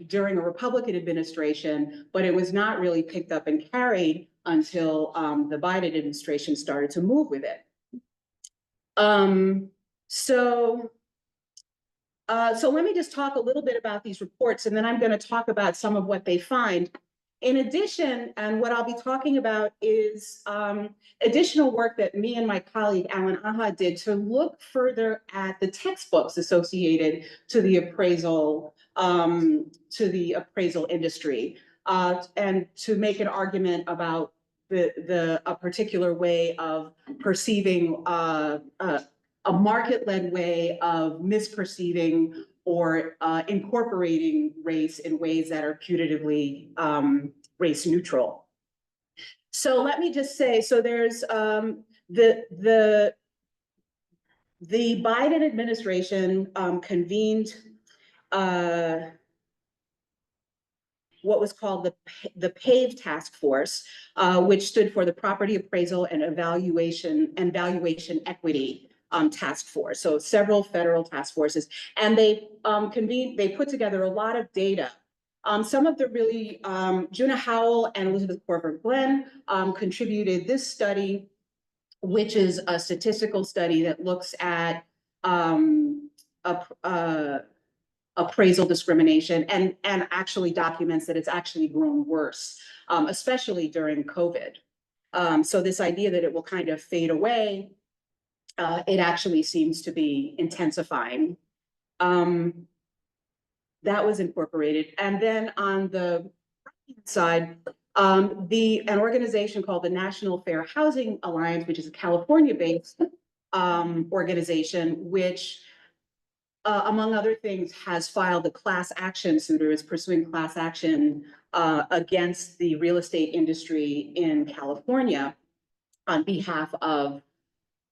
during a Republican administration, but it was not really picked up and carried until the Biden administration started to move with it. So let me just talk a little bit about these reports, and then I'm going to talk about some of what they find. In addition, and what I'll be talking about is additional work that me and my colleague Alan Aha did to look further at the textbooks associated to the appraisal industry, and to make an argument about a particular way of perceiving a market-led way of misperceiving or incorporating race in ways that are putatively race neutral. So let me just say, so there's the Biden administration convened what was called the PAVE task force, which stood for the Property Appraisal and Valuation Equity task force. So several federal task forces, and they put together a lot of data. Some of the really, Juna Howell and Elizabeth Corver-Glenn contributed this study, which is a statistical study that looks at appraisal discrimination and actually documents that it's actually grown worse, especially during COVID. So this idea that it will kind of fade away, it actually seems to be intensifying. That was incorporated. And then on the side, an organization called the National Fair Housing Alliance, which is a California-based organization, which among other things, has filed a class action suit, or is pursuing class action against the real estate industry in California on behalf of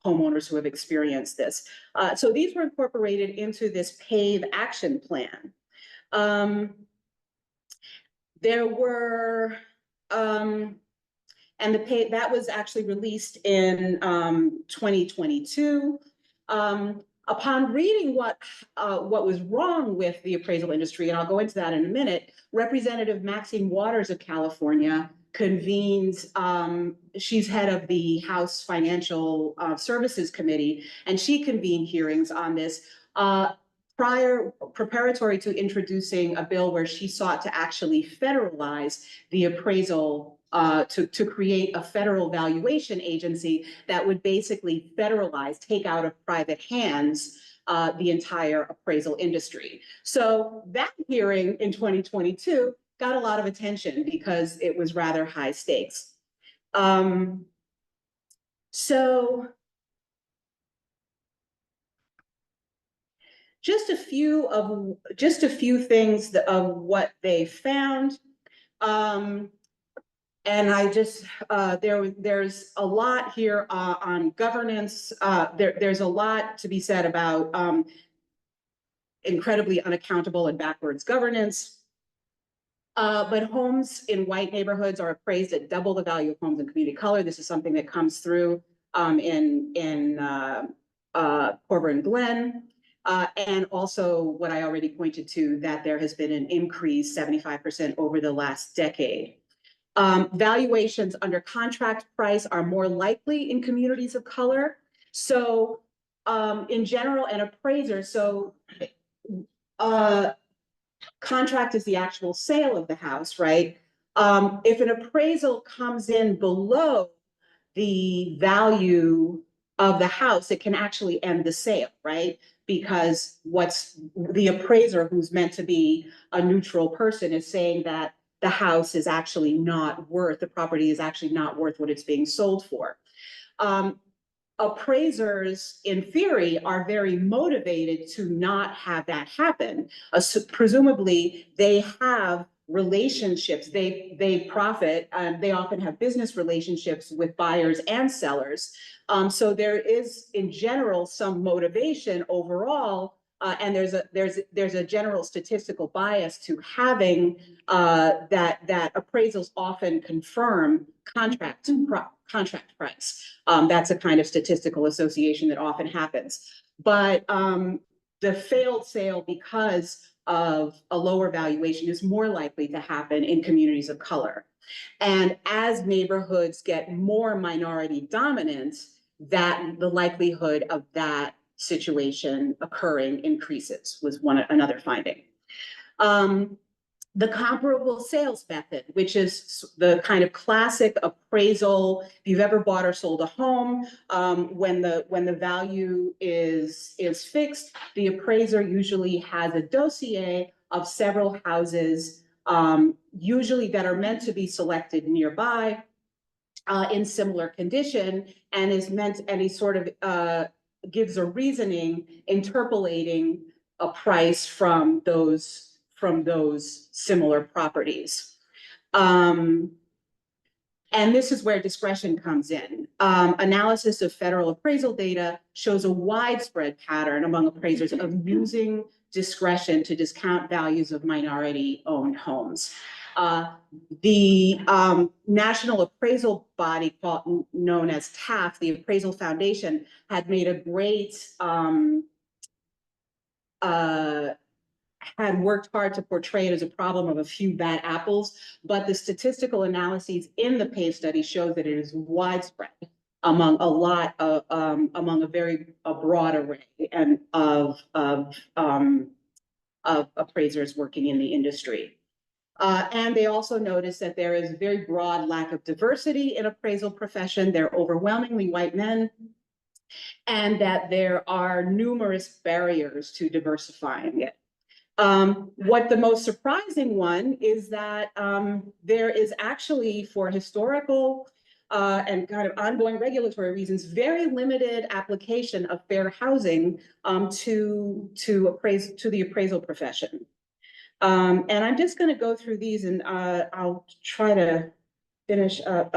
homeowners who have experienced this. So these were incorporated into this PAVE action plan. There were, and the PAVE, that was actually released in 2022. Upon reading what was wrong with the appraisal industry, and I'll go into that in a minute, Representative Maxine Waters of California convenes, she's head of the House Financial Services Committee, and she convened hearings on this preparatory to introducing a bill where she sought to actually federalize the appraisal, to create a federal valuation agency that would basically federalize, take out of private hands the entire appraisal industry. So that hearing in 2022 got a lot of attention because it was rather high stakes. So just a few things of what they found. And I just, there's a lot here on governance. There's a lot to be said about incredibly unaccountable and backwards governance. But homes in white neighborhoods are appraised at double the value of homes in community color. This is something that comes through in Corver and Glenn. And also what I already pointed to, that there has been an increase 75% over the last decade. Valuations under contract price are more likely in communities of color. So in general, an appraiser, so uh, contract is the actual sale of the house, right? If an appraisal comes in below the value of the house, it can actually end the sale, right? Because what's the appraiser, who's meant to be a neutral person, is saying that the house is actually not worth, the property is actually not worth what it's being sold for. Appraisers, in theory, are very motivated to not have that happen. Presumably, they have relationships, they profit, they often have business relationships with buyers and sellers. So there is, in general, some motivation overall, and there's a general statistical bias to having that appraisals often confirm contract price. That's a kind of statistical association that often happens. But the failed sale because of a lower valuation is more likely to happen in communities of color. And as neighborhoods get more minority dominant, that the likelihood of that situation occurring increases, was another finding. The comparable sales method, which is the kind of classic appraisal. If you've ever bought or sold a home, when the value is fixed, the appraiser usually has a dossier of several houses, usually that are meant to be selected nearby, in similar condition, and he sort of gives a reasoning interpolating a price from those similar properties. And this is where discretion comes in. Analysis of federal appraisal data shows a widespread pattern among appraisers of using discretion to discount values of minority-owned homes. The national appraisal body known as TAF, the Appraisal Foundation, had made a great had worked hard to portray it as a problem of a few bad apples, but the statistical analyses in the PAVE study show that it is widespread among among a broad array of appraisers working in the industry. And they also noticed that there is a very broad lack of diversity in appraisal profession. They're overwhelmingly white men, and that there are numerous barriers to diversifying it. What the most surprising one is that there is actually, for historical and kind of ongoing regulatory reasons, very limited application of fair housing to the appraisal profession. And I'm just going to go through these, and I'll try to finish up.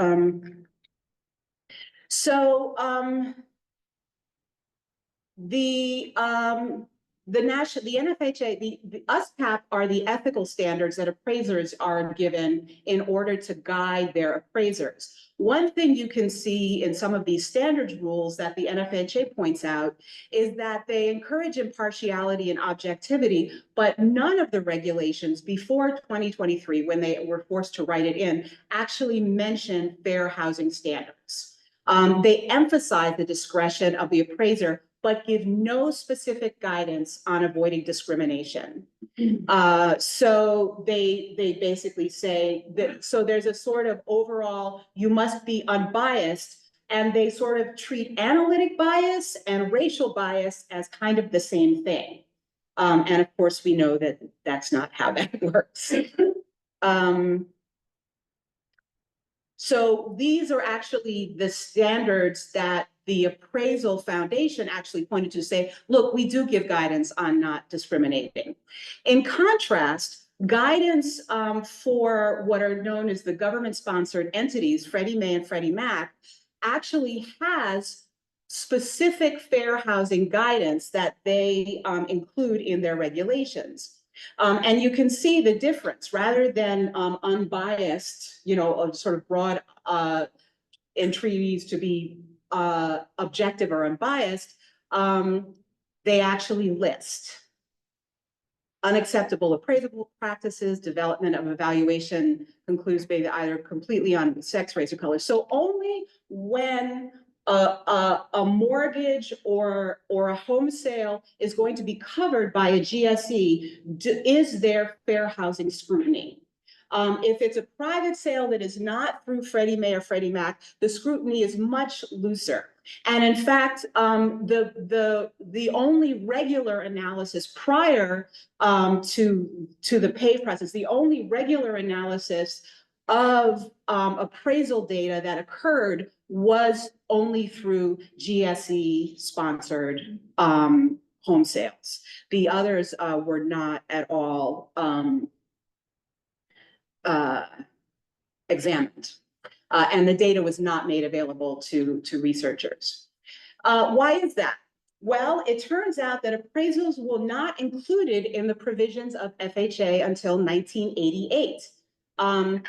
The NFHA, the USPAP are the ethical standards that appraisers are given in order to guide their appraisers. One thing you can see in some of these standards rules that the NFHA points out is that they encourage impartiality and objectivity, but none of the regulations before 2023, when they were forced to write it in, actually mention fair housing standards. They emphasize the discretion of the appraiser, but give no specific guidance on avoiding discrimination. So they basically say that, so there's a sort of overall, you must be unbiased, and they sort of treat analytic bias and racial bias as kind of the same thing. And of course, we know that that's not how that works. So these are actually the standards that the Appraisal Foundation actually pointed to say, look, we do give guidance on not discriminating. In contrast, guidance for what are known as the government-sponsored entities, Freddie Mae and Freddie Mac, actually has specific fair housing guidance that they include in their regulations. And you can see the difference. Rather than unbiased, sort of broad entreaties to be objective or unbiased, they actually list unacceptable appraisal practices, development of evaluation concludes based either completely on sex, race, or color. So only when a mortgage or a home sale is going to be covered by a GSE, is there fair housing scrutiny? If it's a private sale that is not through Freddie Mae or Freddie Mac, the scrutiny is much looser. And in fact, the only regular analysis prior to the pay process, the only regular analysis of appraisal data that occurred was only through GSE sponsored home sales. The others were not at all examined. And the data was not made available to researchers. Why is that? Well, it turns out that appraisals were not included in the provisions of FHA until 1988. At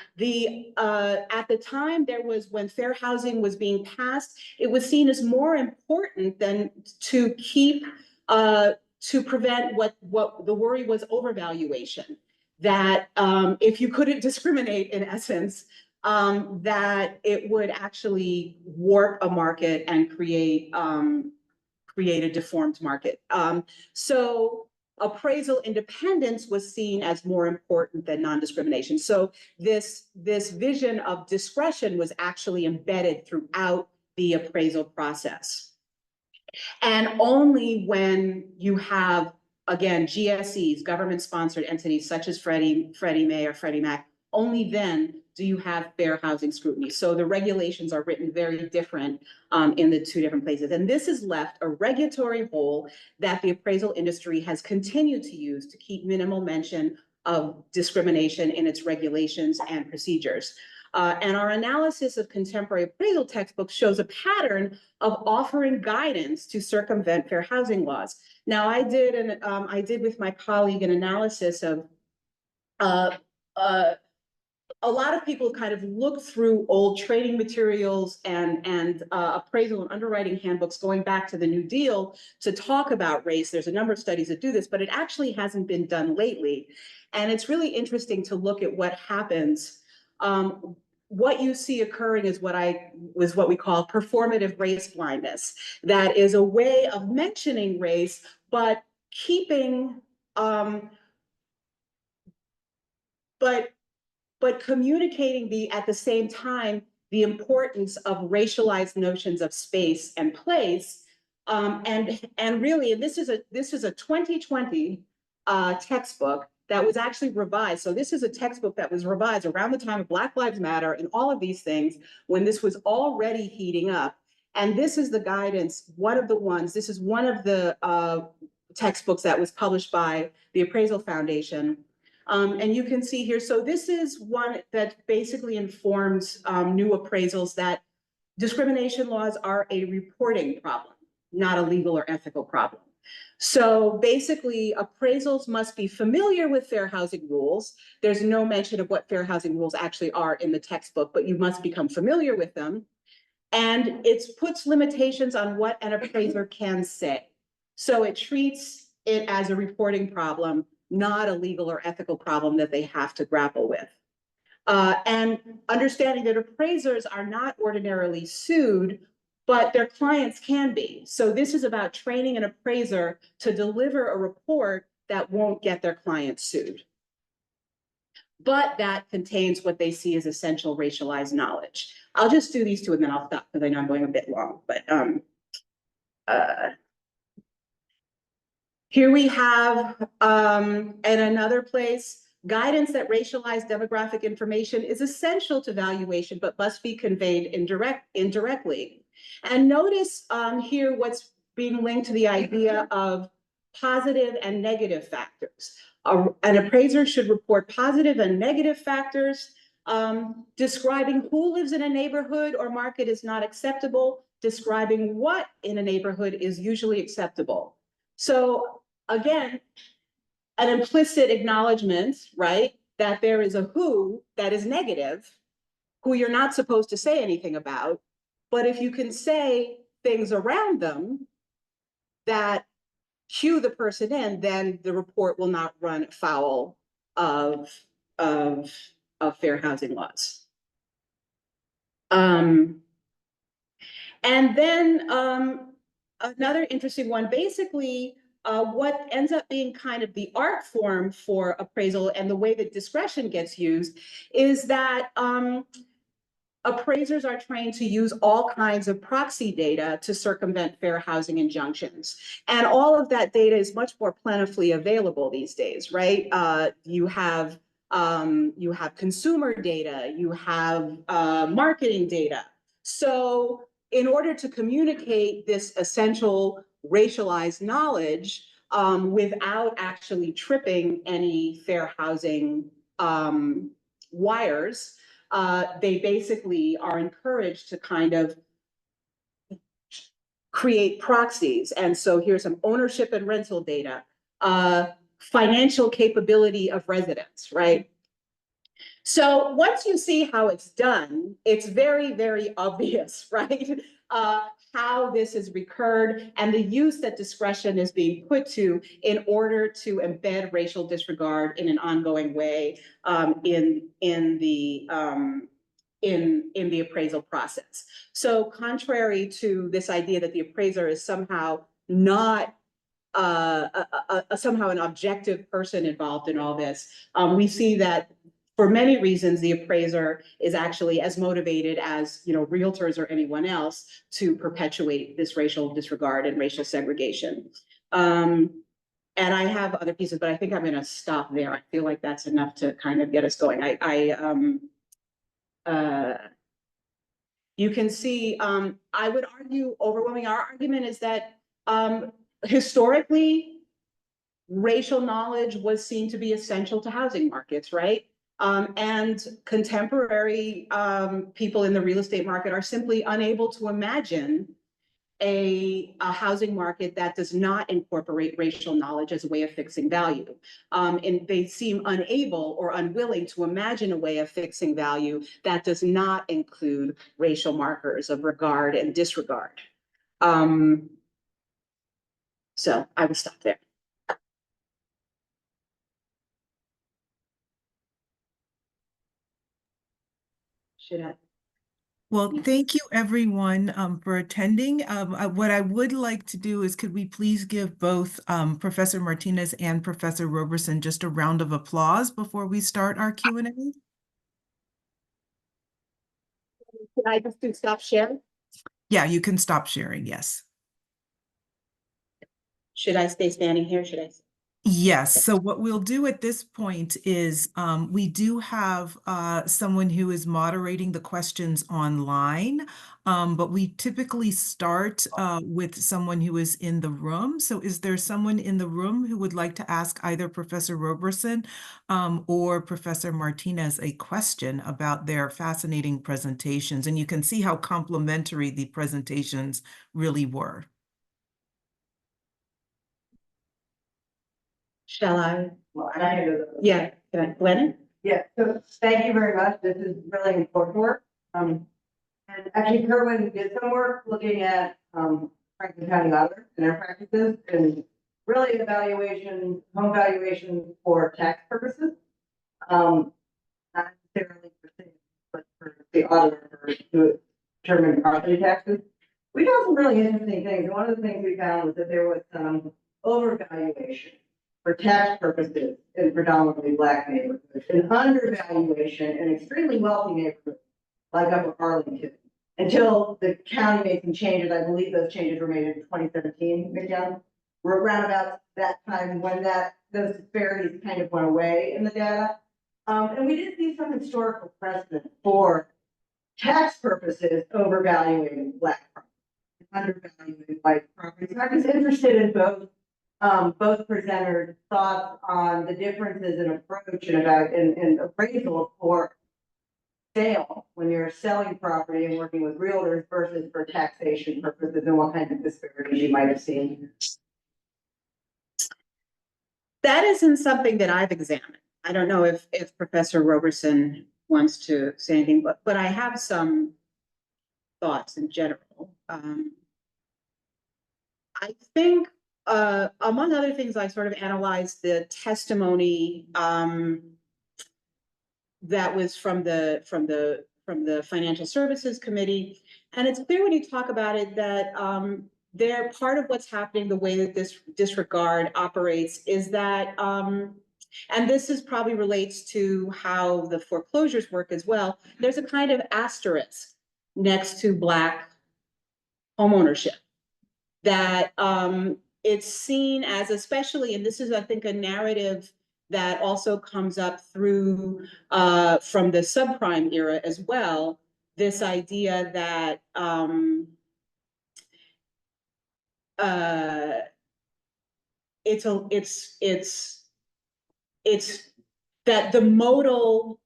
the time there was, when fair housing was being passed, it was seen as more important than to keep, to prevent what the worry was overvaluation. That if you couldn't discriminate, in essence, that it would actually warp a market and create a deformed market. So appraisal independence was seen as more important than non-discrimination. So this vision of discretion was actually embedded throughout the appraisal process. And only when you have, again, GSEs, government-sponsored entities such as Freddie Mae or Freddie Mac, only then do you have fair housing scrutiny. So the regulations are written very different in the two different places. And this has left a regulatory hole that the appraisal industry has continued to use to keep minimal mention of discrimination in its regulations and procedures. And our analysis of contemporary appraisal textbooks shows a pattern of offering guidance to circumvent fair housing laws. Now, I did with my colleague an analysis of a lot of people kind of look through old trading materials and appraisal and underwriting handbooks going back to the New Deal to talk about race. There's a number of studies that do this, but it actually hasn't been done lately. And it's really interesting to look at what happens. What you see occurring is what we call performative race blindness. That is a way of mentioning race, but keeping, but communicating at the same time the importance of racialized notions of space and place, and really, and this is a 2020 textbook that was actually revised. So this is a textbook that was revised around the time of Black Lives Matter and all of these things when this was already heating up. And this is the guidance. This is one of the textbooks that was published by the Appraisal Foundation. And you can see here, so this is one that basically informs new appraisals that discrimination laws are a reporting problem, not a legal or ethical problem. So basically, appraisals must be familiar with fair housing rules. There's no mention of what fair housing rules actually are in the textbook, but you must become familiar with them. And it puts limitations on what an appraiser can say. So it treats it as a reporting problem, not a legal or ethical problem that they have to grapple with. And understanding that appraisers are not ordinarily sued, but their clients can be. So this is about training an appraiser to deliver a report that won't get their clients sued, but that contains what they see as essential racialized knowledge. I'll just do these two and then I'll stop because I know I'm going a bit long, but here we have, at another place, guidance that racialized demographic information is essential to valuation, but must be conveyed indirectly. And notice here what's being linked to the idea of positive and negative factors. An appraiser should report positive and negative factors. Describing who lives in a neighborhood or market is not acceptable. Describing what in a neighborhood is usually acceptable. So again, an implicit acknowledgement, right, that there is a who that is negative, who you're not supposed to say anything about. But if you can say things around them that cue the person in, then the report will not run afoul of fair housing laws. And then another interesting one, basically, what ends up being kind of the art form for appraisal and the way that discretion gets used is that appraisers are trained to use all kinds of proxy data to circumvent fair housing injunctions. And all of that data is much more plentifully available these days, right? You have consumer data, you have marketing data. So in order to communicate this essential racialized knowledge without actually tripping any fair housing wires, they basically are encouraged to kind of create proxies. And so here's some ownership and rental data, financial capability of residents, right? So once you see how it's done, it's very, very obvious, right? How this is recurred and the use that discretion is being put to in order to embed racial disregard in an ongoing way in the appraisal process. So contrary to this idea that the appraiser is somehow not somehow an objective person involved in all this, we see that for many reasons, the appraiser is actually as motivated as, you know, realtors or anyone else to perpetuate this racial disregard and racial segregation. And I have other pieces, but I think I'm going to stop there. I feel like that's enough to kind of get us going. You can see, I would argue overwhelming. Our argument is that historically, racial knowledge was seen to be essential to housing markets, right? And contemporary people in the real estate market are simply unable to imagine a housing market that does not incorporate racial knowledge as a way of fixing value. And they seem unable or unwilling to imagine a way of fixing value that does not include racial markers of regard and disregard. So I will stop there. Should I? Well, thank you everyone for attending. What I would like to do is could we please give both Professor Martinez and Professor Roberson just a round of applause before we start our Q&A? Can I just do stop sharing? Yeah, you can stop sharing, yes. Should I stay standing here? Should I? Yes, so what we'll do at this point is we do have someone who is moderating the questions online, but we typically start with someone who is in the room. So is there someone in the room who would like to ask either Professor Roberson or Professor Martinez a question about their fascinating presentations? And you can see how complimentary the presentations really were. Shall I? Well, and I know that. Yeah, can I, Glennon? Yeah, so thank you very much. This is really important work. And actually Kerwin did some work looking at Franklin County auditor and their practices and really evaluation, home valuation for tax purposes. Not necessarily for things, but for the auditor to determine property taxes. We found some really interesting things. One of the things we found was that there was some overvaluation for tax purposes in predominantly Black neighborhoods, and undervaluation in extremely wealthy neighborhoods like Upper Arlington, until the county made some changes. I believe those changes were made in 2017, again. We're around about that time when those disparities kind of went away in the data. And we did see some historical precedent for tax purposes overvaluing Black property, undervaluing white property. So I was interested in both presenters' thoughts on the differences in approach and appraisal for sale when you're selling property and working with realtors versus for taxation purposes, and what kind of disparities you might have seen. That isn't something that I've examined. I don't know if Professor Roberson wants to say anything, but I have some thoughts in general. I think among other things, I sort of analyzed the testimony that was from the from the Financial Services Committee. And it's clear when you talk about it that they're part of what's happening, the way that this disregard operates is that, and this is probably relates to how the foreclosures work as well. There's a kind of asterisk next to Black homeownership that it's seen as, especially, and this is, I think, a narrative that also comes up through from the subprime era as well, this idea that it's that the modal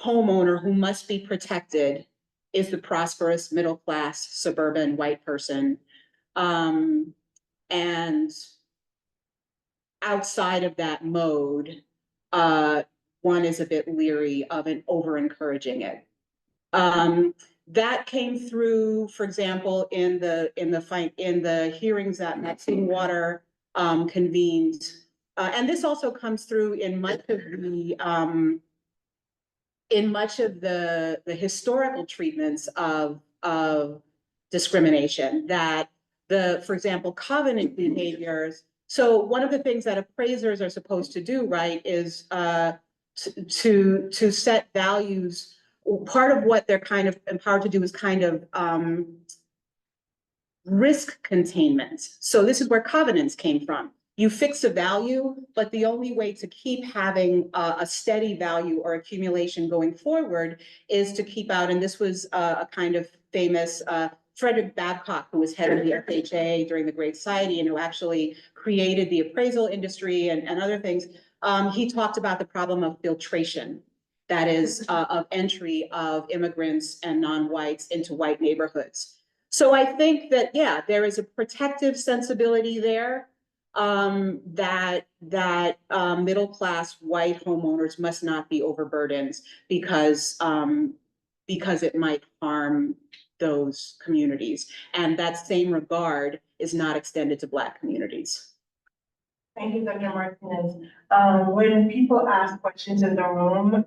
homeowner who must be protected is the prosperous middle class suburban white person, and outside of that mode, one is a bit leery of it, over encouraging it. That came through, for example, in the hearings that Maxine Water convened, and this also comes through in much of the historical treatments of discrimination. That for example, covenant behaviors. So one of the things that appraisers are supposed to do, right, is to set values. Part of what they're kind of empowered to do is kind of risk containment. So this is where covenants came from. You fix a value, but the only way to keep having a steady value or accumulation going forward is to keep out, and this was a kind of famous Frederick Babcock, who was head of the FHA during the Great Society and who actually created the appraisal industry and other things. He talked about the problem of filtration, that is, of entry of immigrants and non-whites into white neighborhoods. So I think that, yeah, there is a protective sensibility there, that middle-class white homeowners must not be overburdened because it might harm those communities. And that same regard is not extended to Black communities. Thank you, Dr. Martinez. When people ask questions in the room,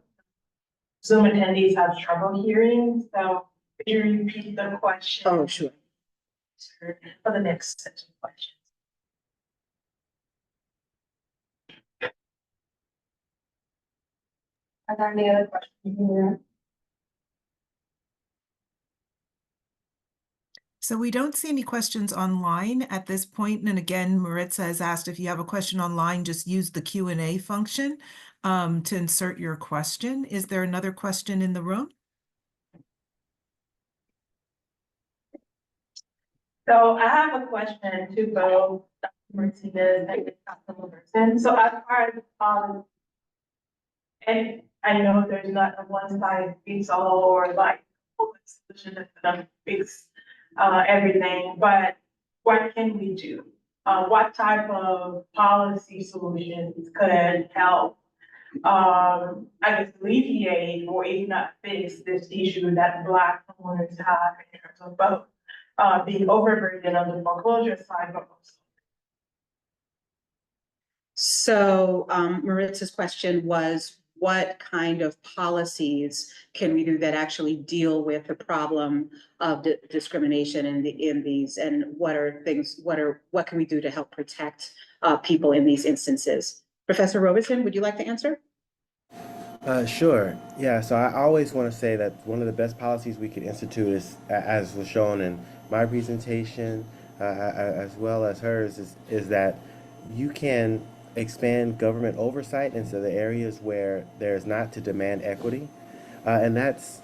Zoom attendees have trouble hearing, so could you repeat the question? Oh, sure. For the next set of questions. Are there any other questions here? So we don't see any questions online at this point. And again, Maritza has asked if you have a question online, just use the Q&A function to insert your question. Is there another question in the room? So I have a question to both Dr. Martinez and Dr. Robertson. So as far as and I know there's not a one size fits all or like solution that's gonna fix everything, but what can we do? What type of policy solutions could help, I guess, alleviate or even not fix this issue that Black homeowners have in terms of both being overburdened on the foreclosure side, but also. So Maritza's question was, what kind of policies can we do that actually deal with the problem of discrimination in these, and what can we do to help protect people in these instances? Professor Robertson, would you like to answer? Sure. Yeah. So I always want to say that one of the best policies we could institute is, as was shown in my presentation, as well as hers, is that you can expand government oversight into the areas where there's not, to demand equity, and that's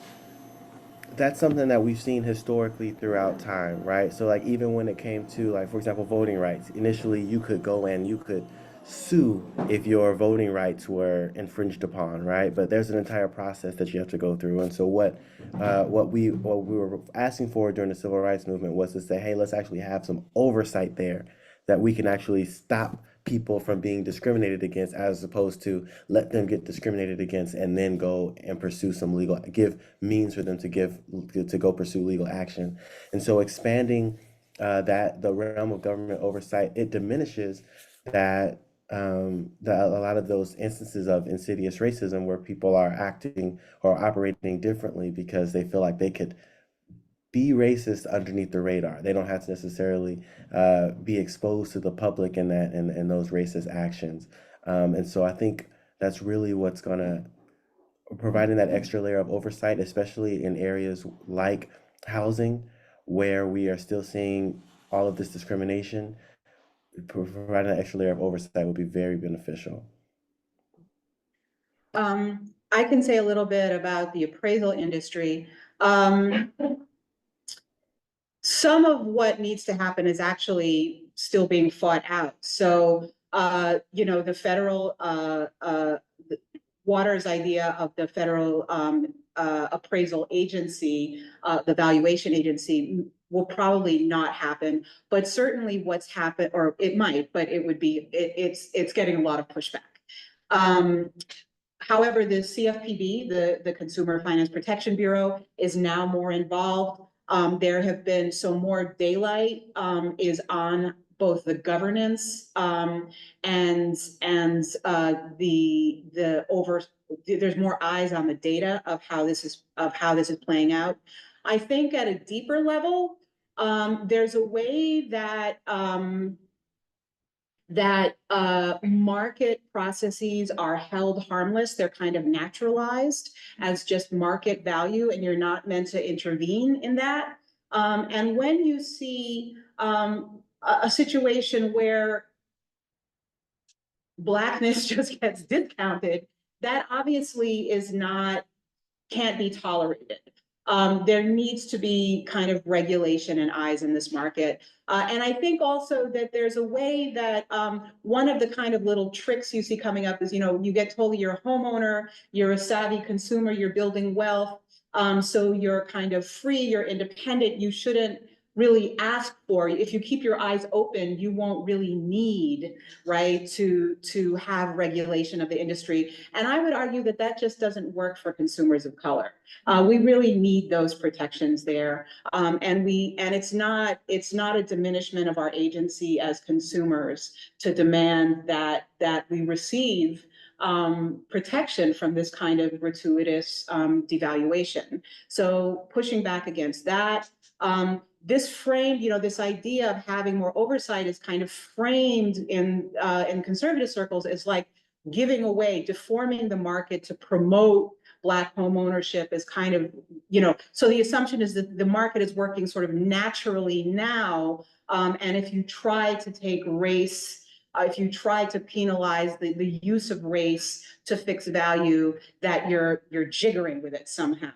something that we've seen historically throughout time, right? So like even when it came to, like, for example, voting rights, initially you could go and you could sue if your voting rights were infringed upon, right? But there's an entire process that you have to go through. And so what we were asking for during the civil rights movement was to say, hey, let's actually have some oversight there, that we can actually stop people from being discriminated against, as opposed to let them get discriminated against and then go and pursue some legal, give means for them to go pursue legal action. And so expanding that the realm of government oversight, it diminishes that a lot of those instances of insidious racism where people are acting or operating differently because they feel like they could be racist underneath the radar. They don't have to necessarily be exposed to the public in that and those racist actions. And so I think that's really what's going to providing that extra layer of oversight, especially in areas like housing, where we are still seeing all of this discrimination. Providing an extra layer of oversight would be very beneficial. I can say a little bit about the appraisal industry. Um, some of what needs to happen is actually still being fought out. So, the federal, Water's idea of the federal appraisal agency, the valuation agency, will probably not happen. But certainly, what's happened, or it might, but it's getting a lot of pushback. However, the CFPB, the Consumer Finance Protection Bureau, is now more involved. There have been more daylight is on both the governance and the over. There's more eyes on the data of how this is playing out. I think at a deeper level, there's a way that market processes are held harmless. They're kind of naturalized as just market value, and you're not meant to intervene in that. And when you see a situation where Blackness just gets discounted, that obviously can't be tolerated. There needs to be kind of regulation and eyes in this market. And I think also that there's a way that one of the kind of little tricks you see coming up is, you get told you're a homeowner, you're a savvy consumer, you're building wealth. So you're kind of free, you're independent, you shouldn't really ask for. If you keep your eyes open, you won't really need, right, to have regulation of the industry. And I would argue that just doesn't work for consumers of color. We really need those protections there. And it's not a diminishment of our agency as consumers to demand that we receive protection from this kind of gratuitous devaluation. So pushing back against that. This idea of having more oversight is kind of framed in conservative circles as like giving away, deforming the market to promote Black home ownership is kind of, so the assumption is that the market is working sort of naturally now. And if you try to take race, if you try to penalize the use of race to fix value, that you're jiggering with it somehow.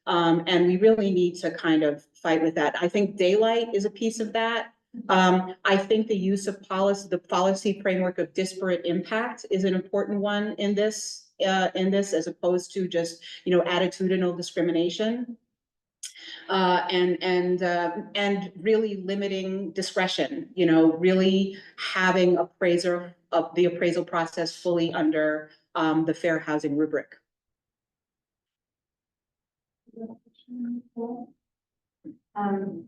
And we really need to kind of fight with that. I think daylight is a piece of that. I think the use of the policy framework of disparate impact is an important one in this, as opposed to just, attitudinal discrimination. And really limiting discretion, really having the appraisal process fully under the fair housing rubric.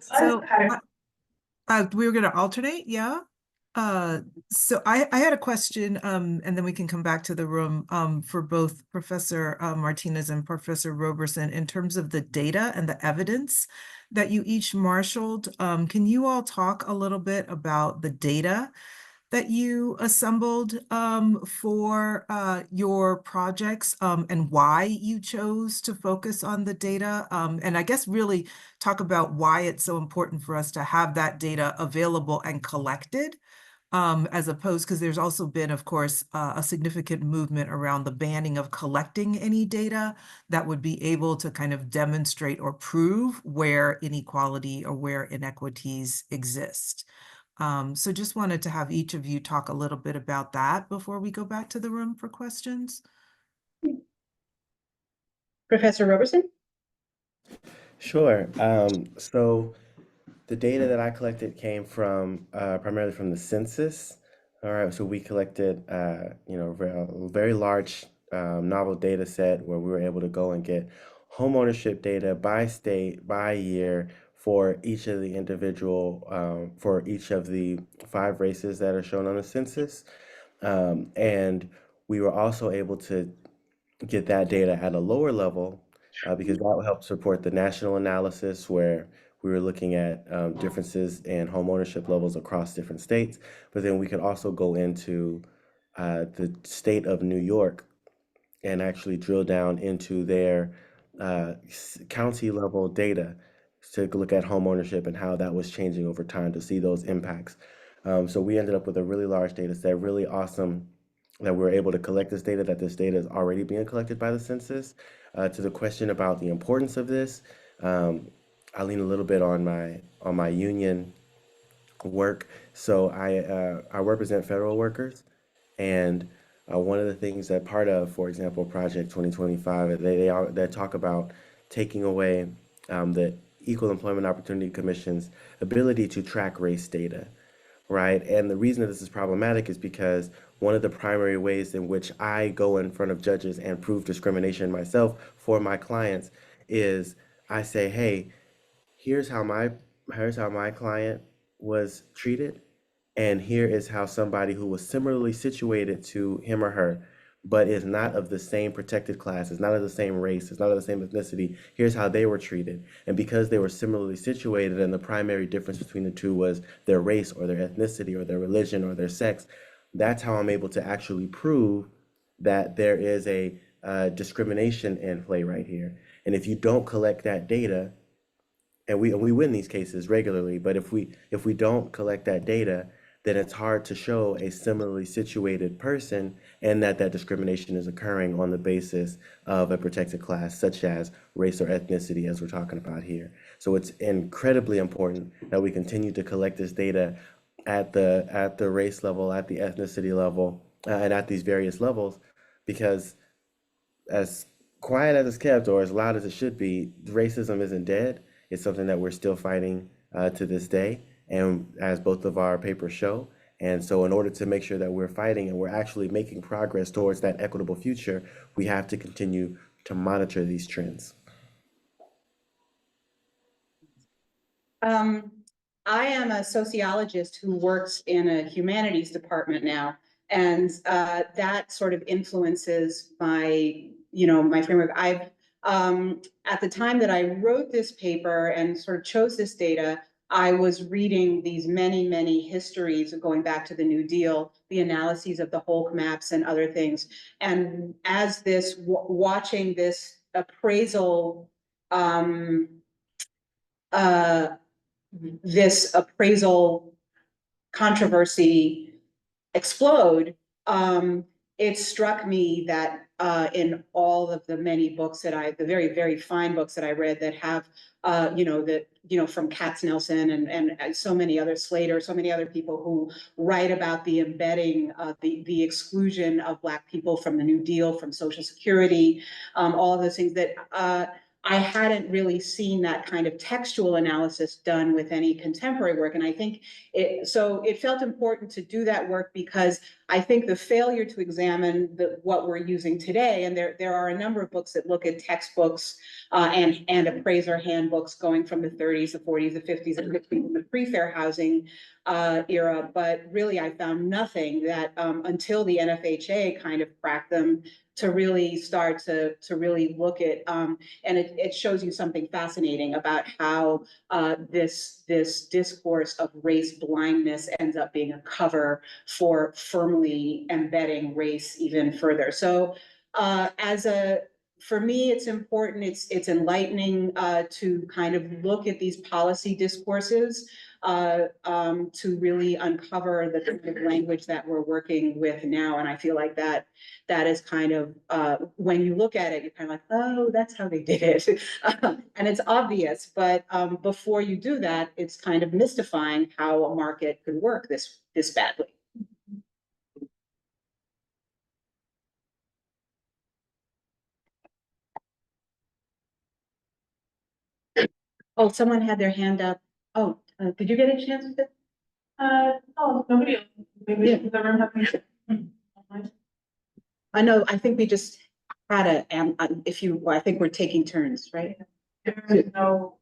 So we were going to alternate, yeah. So I had a question, and then we can come back to the room for both Professor Martinez and Professor Roberson in terms of the data and the evidence that you each marshaled. Can you all talk a little bit about the data that you assembled for your projects and why you chose to focus on the data? And I guess really talk about why it's so important for us to have that data available and collected, as opposed, because there's also been, of course, a significant movement around the banning of collecting any data that would be able to kind of demonstrate or prove where inequality or where inequities exist. So just wanted to have each of you talk a little bit about that before we go back to the room for questions. Professor Roberson? Sure. So the data that I collected came from primarily from the census. All right, so we collected, a very large novel data set where we were able to go and get home ownership data by state, by year, for each of the 5 races that are shown on the census. And we were also able to get that data at a lower level because that will help support the national analysis where we were looking at differences in home ownership levels across different states. But then we could also go into the state of New York and actually drill down into their county level data to look at home ownership and how that was changing over time to see those impacts. So we ended up with a really large data set, really awesome that we're able to collect this data, that this data is already being collected by the census. To the question about the importance of this, I lean a little bit on my union work. So I represent federal workers, and one of the things that part of, for example, Project 2025, they talk about taking away the Equal Employment Opportunity Commission's ability to track race data, right? And the reason that this is problematic is because one of the primary ways in which I go in front of judges and prove discrimination myself for my clients is I say, hey, here's how my here's how my client was treated, and here is how somebody who was similarly situated to him or her but is not of the same protected class, is not of the same race, is not of the same ethnicity, here's how they were treated. And because they were similarly situated and the primary difference between the two was their race or their ethnicity or their religion or their sex, that's how I'm able to actually prove that there is a discrimination in play right here. And if you don't collect that data, and we win these cases regularly, but if we don't collect that data, then it's hard to show a similarly situated person and that discrimination is occurring on the basis of a protected class, such as race or ethnicity, as we're talking about here. So it's incredibly important that we continue to collect this data at the race level, at the ethnicity level, and at these various levels, because as quiet as it's kept or as loud as it should be, racism isn't dead. It's something that we're still fighting to this day, and as both of our papers show. And so in order to make sure that we're fighting and we're actually making progress towards that equitable future, we have to continue to monitor these trends. I am a sociologist who works in a humanities department now, and that sort of influences my framework. At the time that I wrote this paper and sort of chose this data, I was reading these many histories going back to the New Deal, the analyses of the Holk maps and other things. And as watching this appraisal, this appraisal controversy explode, it struck me that in all of the many books the very fine books that I read that have, from Katznelson and so many other Slater, so many other people who write about the embedding, the exclusion of Black people from the New Deal, from Social Security, all of those things that I hadn't really seen that kind of textual analysis done with any contemporary work. And I think it felt important to do that work because I think the failure to examine what we're using today, and there are a number of books that look at textbooks and appraiser handbooks going from the 30s, the 40s, the 50s, and 60s, the pre-fair housing era. But really, I found nothing that until the NFHA kind of cracked them to really start to really look at, and it shows you something fascinating about how this discourse of race blindness ends up being a cover for firmly embedding race even further. So for me, it's important, it's enlightening to kind of look at these policy discourses to really uncover the kind of language that we're working with now. And I feel like that is kind of, when you look at it, you're kind of like, oh, that's how they did it. And it's obvious, but before you do that, it's kind of mystifying how a market could work this badly. Oh, someone had their hand up. Oh, did you get a chance to? Oh, nobody else. Maybe Yeah. the room have. I know, I think we just had I think we're taking turns, right? There's no.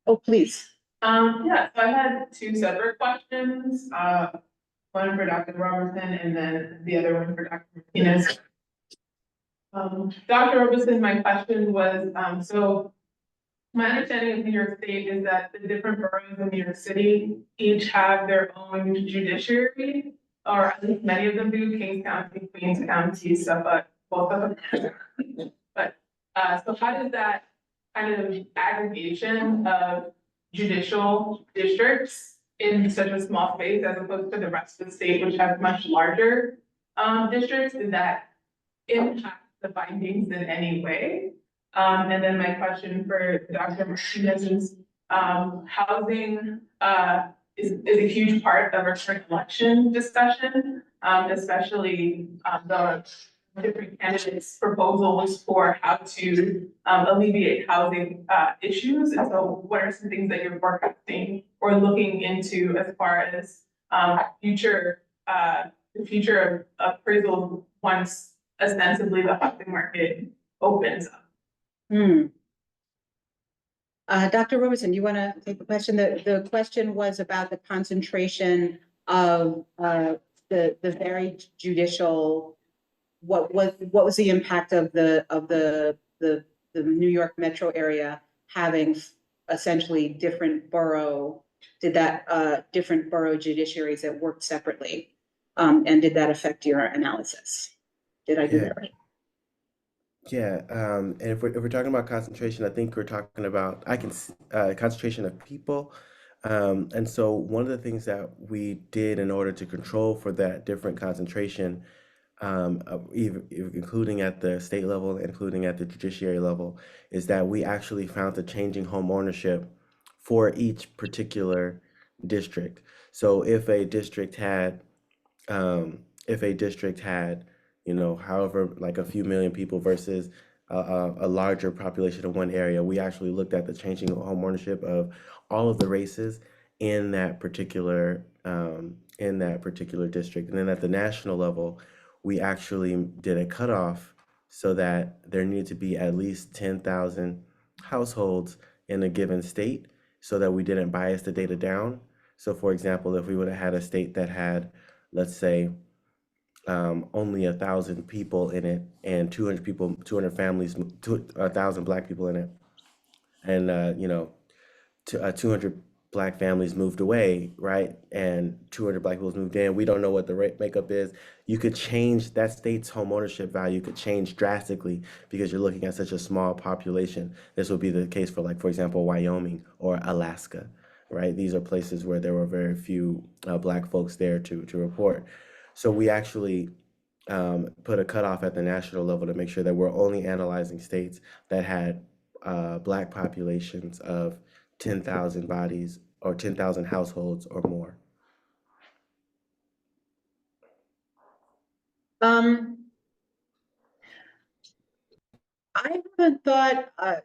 Oh, please. Yeah, so I had two separate questions. One one for Dr. Robertson and then the other one for Dr. Martinez. Dr. Robertson, my question was, so my understanding of New York State is that the different boroughs in New York City each have their own judiciary, or at least many of them do, Kings County, Queens County, Suffolk, both of them. But, so how does that kind of aggregation of judicial districts in such a small space as opposed to the rest of the state, which has much larger, districts, did that impact the findings in any way? And then my question for Dr. Martinez is, housing, is a huge part of our current election discussion, especially, the different candidates' proposals for how to, alleviate housing, issues. And so what are some things that you're forecasting or looking into as far as, future, the future of appraisal once ostensibly the housing market opens up? Dr. Robertson, you want to take the question? The question was about the concentration of the very judicial. What was the impact of the New York metro area having essentially different borough? Did that different borough judiciaries that worked separately, and did that affect your analysis? Did I do that right? Yeah, and if we're talking about concentration, I think we're talking about concentration of people. And so one of the things that we did in order to control for that different concentration, including at the state level, including at the judiciary level, is that we actually found the changing home ownership for each particular district. So if a district had, however, like a few million people versus a larger population in one area, we actually looked at the changing home ownership of all of the races in that particular district. And then at the national level, we actually did a cutoff so that there needed to be at least 10,000 households in a given state so that we didn't bias the data down. So for example, if we would have had a state that had, let's say, only 1,000 people in it and 200 families, 1,000 Black people in it, and 200 Black families moved away, right? And 200 Black people moved in. We don't know what the rate makeup is. You could change that state's home ownership value could change drastically because you're looking at such a small population. This would be the case for, like, for example, Wyoming or Alaska, right? These are places where there were very few Black folks there to report. So we actually put a cutoff at the national level to make sure that we're only analyzing states that had Black populations of 10,000 bodies or 10,000 households or more. I haven't thought, I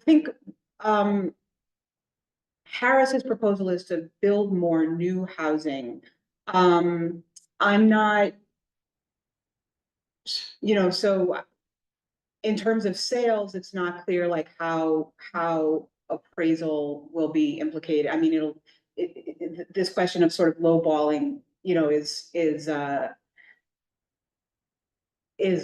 think Harris's proposal is to build more new housing. I'm not, so in terms of sales, it's not clear like how appraisal will be implicated. I mean, this question of sort of lowballing, is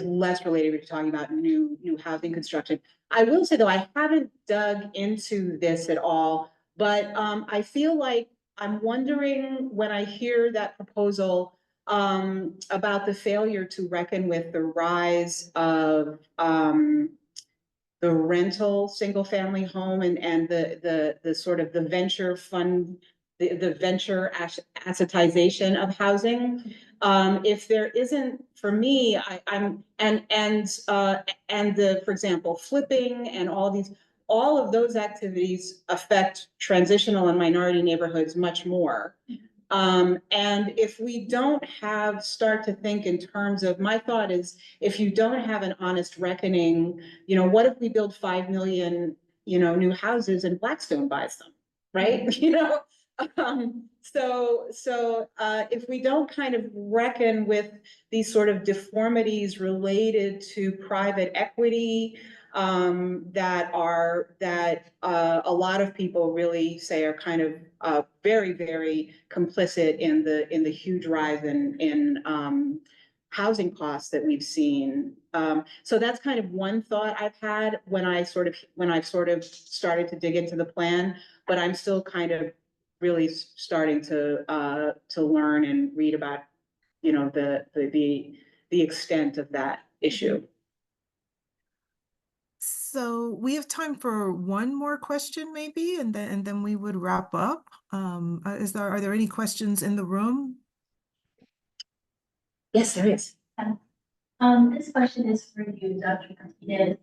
less related to talking about new housing construction. I will say though, I haven't dug into this at all, but I feel like I'm wondering when I hear that proposal about the failure to reckon with the rise of the rental single family home and the sort of the venture fund, the venture assetization of housing. If there isn't, for me, I'm for example, flipping and all of those activities affect transitional and minority neighborhoods much more. And if we don't start to think in terms of, my thought is, if you don't have an honest reckoning, what if we build 5 million, new houses and Blackstone buys them, right? If we don't kind of reckon with these sort of deformities related to private equity, that a lot of people really say are kind of very, very complicit in the huge rise in housing costs that we've seen. So that's kind of one thought I've had when I've sort of started to dig into the plan, but I'm still kind of really starting to learn and read about, the extent of that issue. So we have time for one more question maybe, and then we would wrap up. Are there any questions in the room? Yes, there is. This question is for you, Dr. Martinez.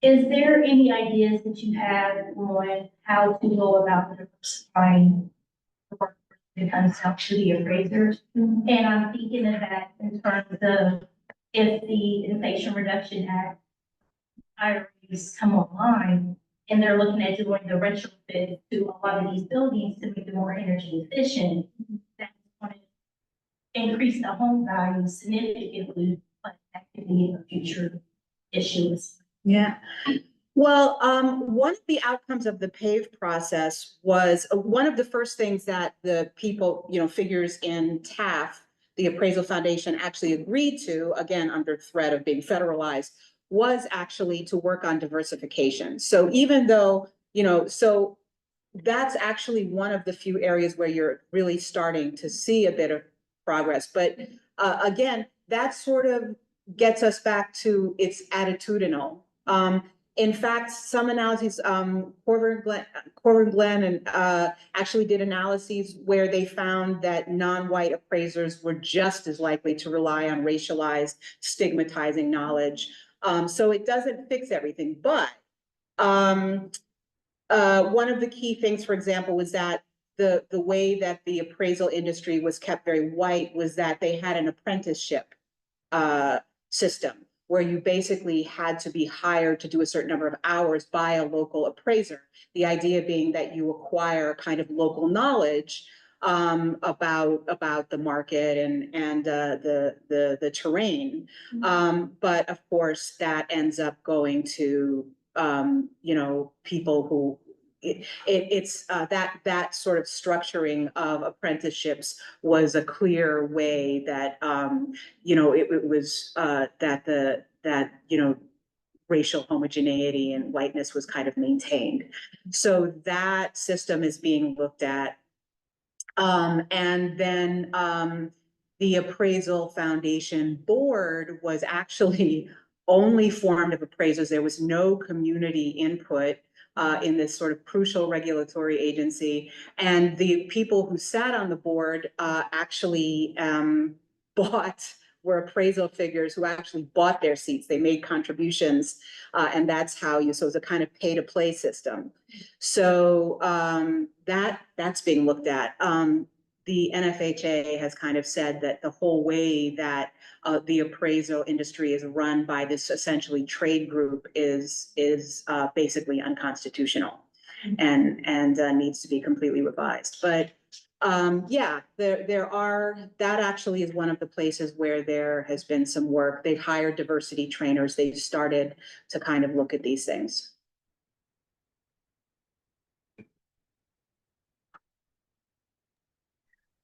Is there any ideas that you have on how to go about diversifying the workforce when it comes down to the appraisers? And I'm thinking of that in terms of if the Inflation Reduction Act IRAs come online and they're looking at doing the retrofit to a lot of these buildings to make them more energy efficient, that's going to increase the home value significantly, but that could be a future issue. Yeah. Well, one of the outcomes of the PAVE process was one of the first things that the people, figures in TAF, the Appraisal Foundation, actually agreed to, again, under threat of being federalized, was actually to work on diversification. So even though, so that's actually one of the few areas where you're really starting to see a bit of progress. But again, that sort of gets us back to it's attitudinal. In fact, some analyses, Corver and Glenn actually did analyses where they found that non-white appraisers were just as likely to rely on racialized, stigmatizing knowledge. So it doesn't fix everything, but one of the key things, for example, was that the way that the appraisal industry was kept very white was that they had an apprenticeship system where you basically had to be hired to do a certain number of hours by a local appraiser. The idea being that you acquire kind of local knowledge about the market and the terrain. But of course, that ends up going to people who it's that sort of structuring of apprenticeships was a clear way that it was that racial homogeneity and whiteness was kind of maintained. So that system is being looked at. And then the Appraisal Foundation board was actually only formed of appraisers. There was no community input in this sort of crucial regulatory agency. And the people who sat on the board actually were appraisal figures who actually bought their seats. They made contributions, and that's how so it was a kind of pay to play system. So that's being looked at. The NFHA has kind of said that the whole way that the appraisal industry is run by this essentially trade group is basically unconstitutional and needs to be completely revised. But yeah, that actually is one of the places where there has been some work. They've hired diversity trainers. They've started to kind of look at these things.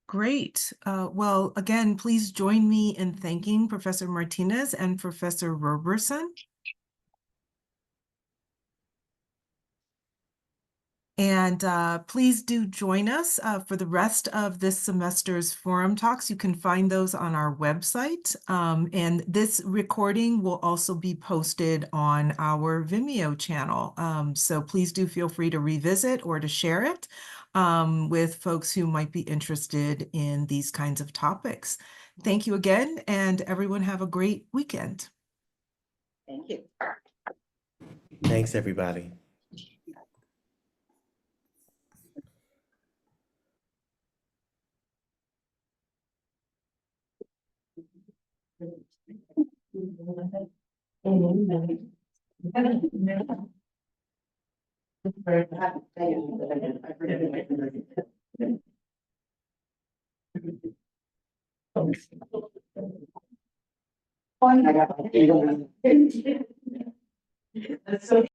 Great. Well, again, please join me in thanking Professor Martinez and Professor Roberson. And please do join us for the rest of this semester's forum talks. You can find those on our website. And this recording will also be posted on our Vimeo channel. So please do feel free to revisit or to share it with folks who might be interested in these kinds of topics. Thank you again, and everyone have a great weekend. Thank you. Thanks, everybody. I got associate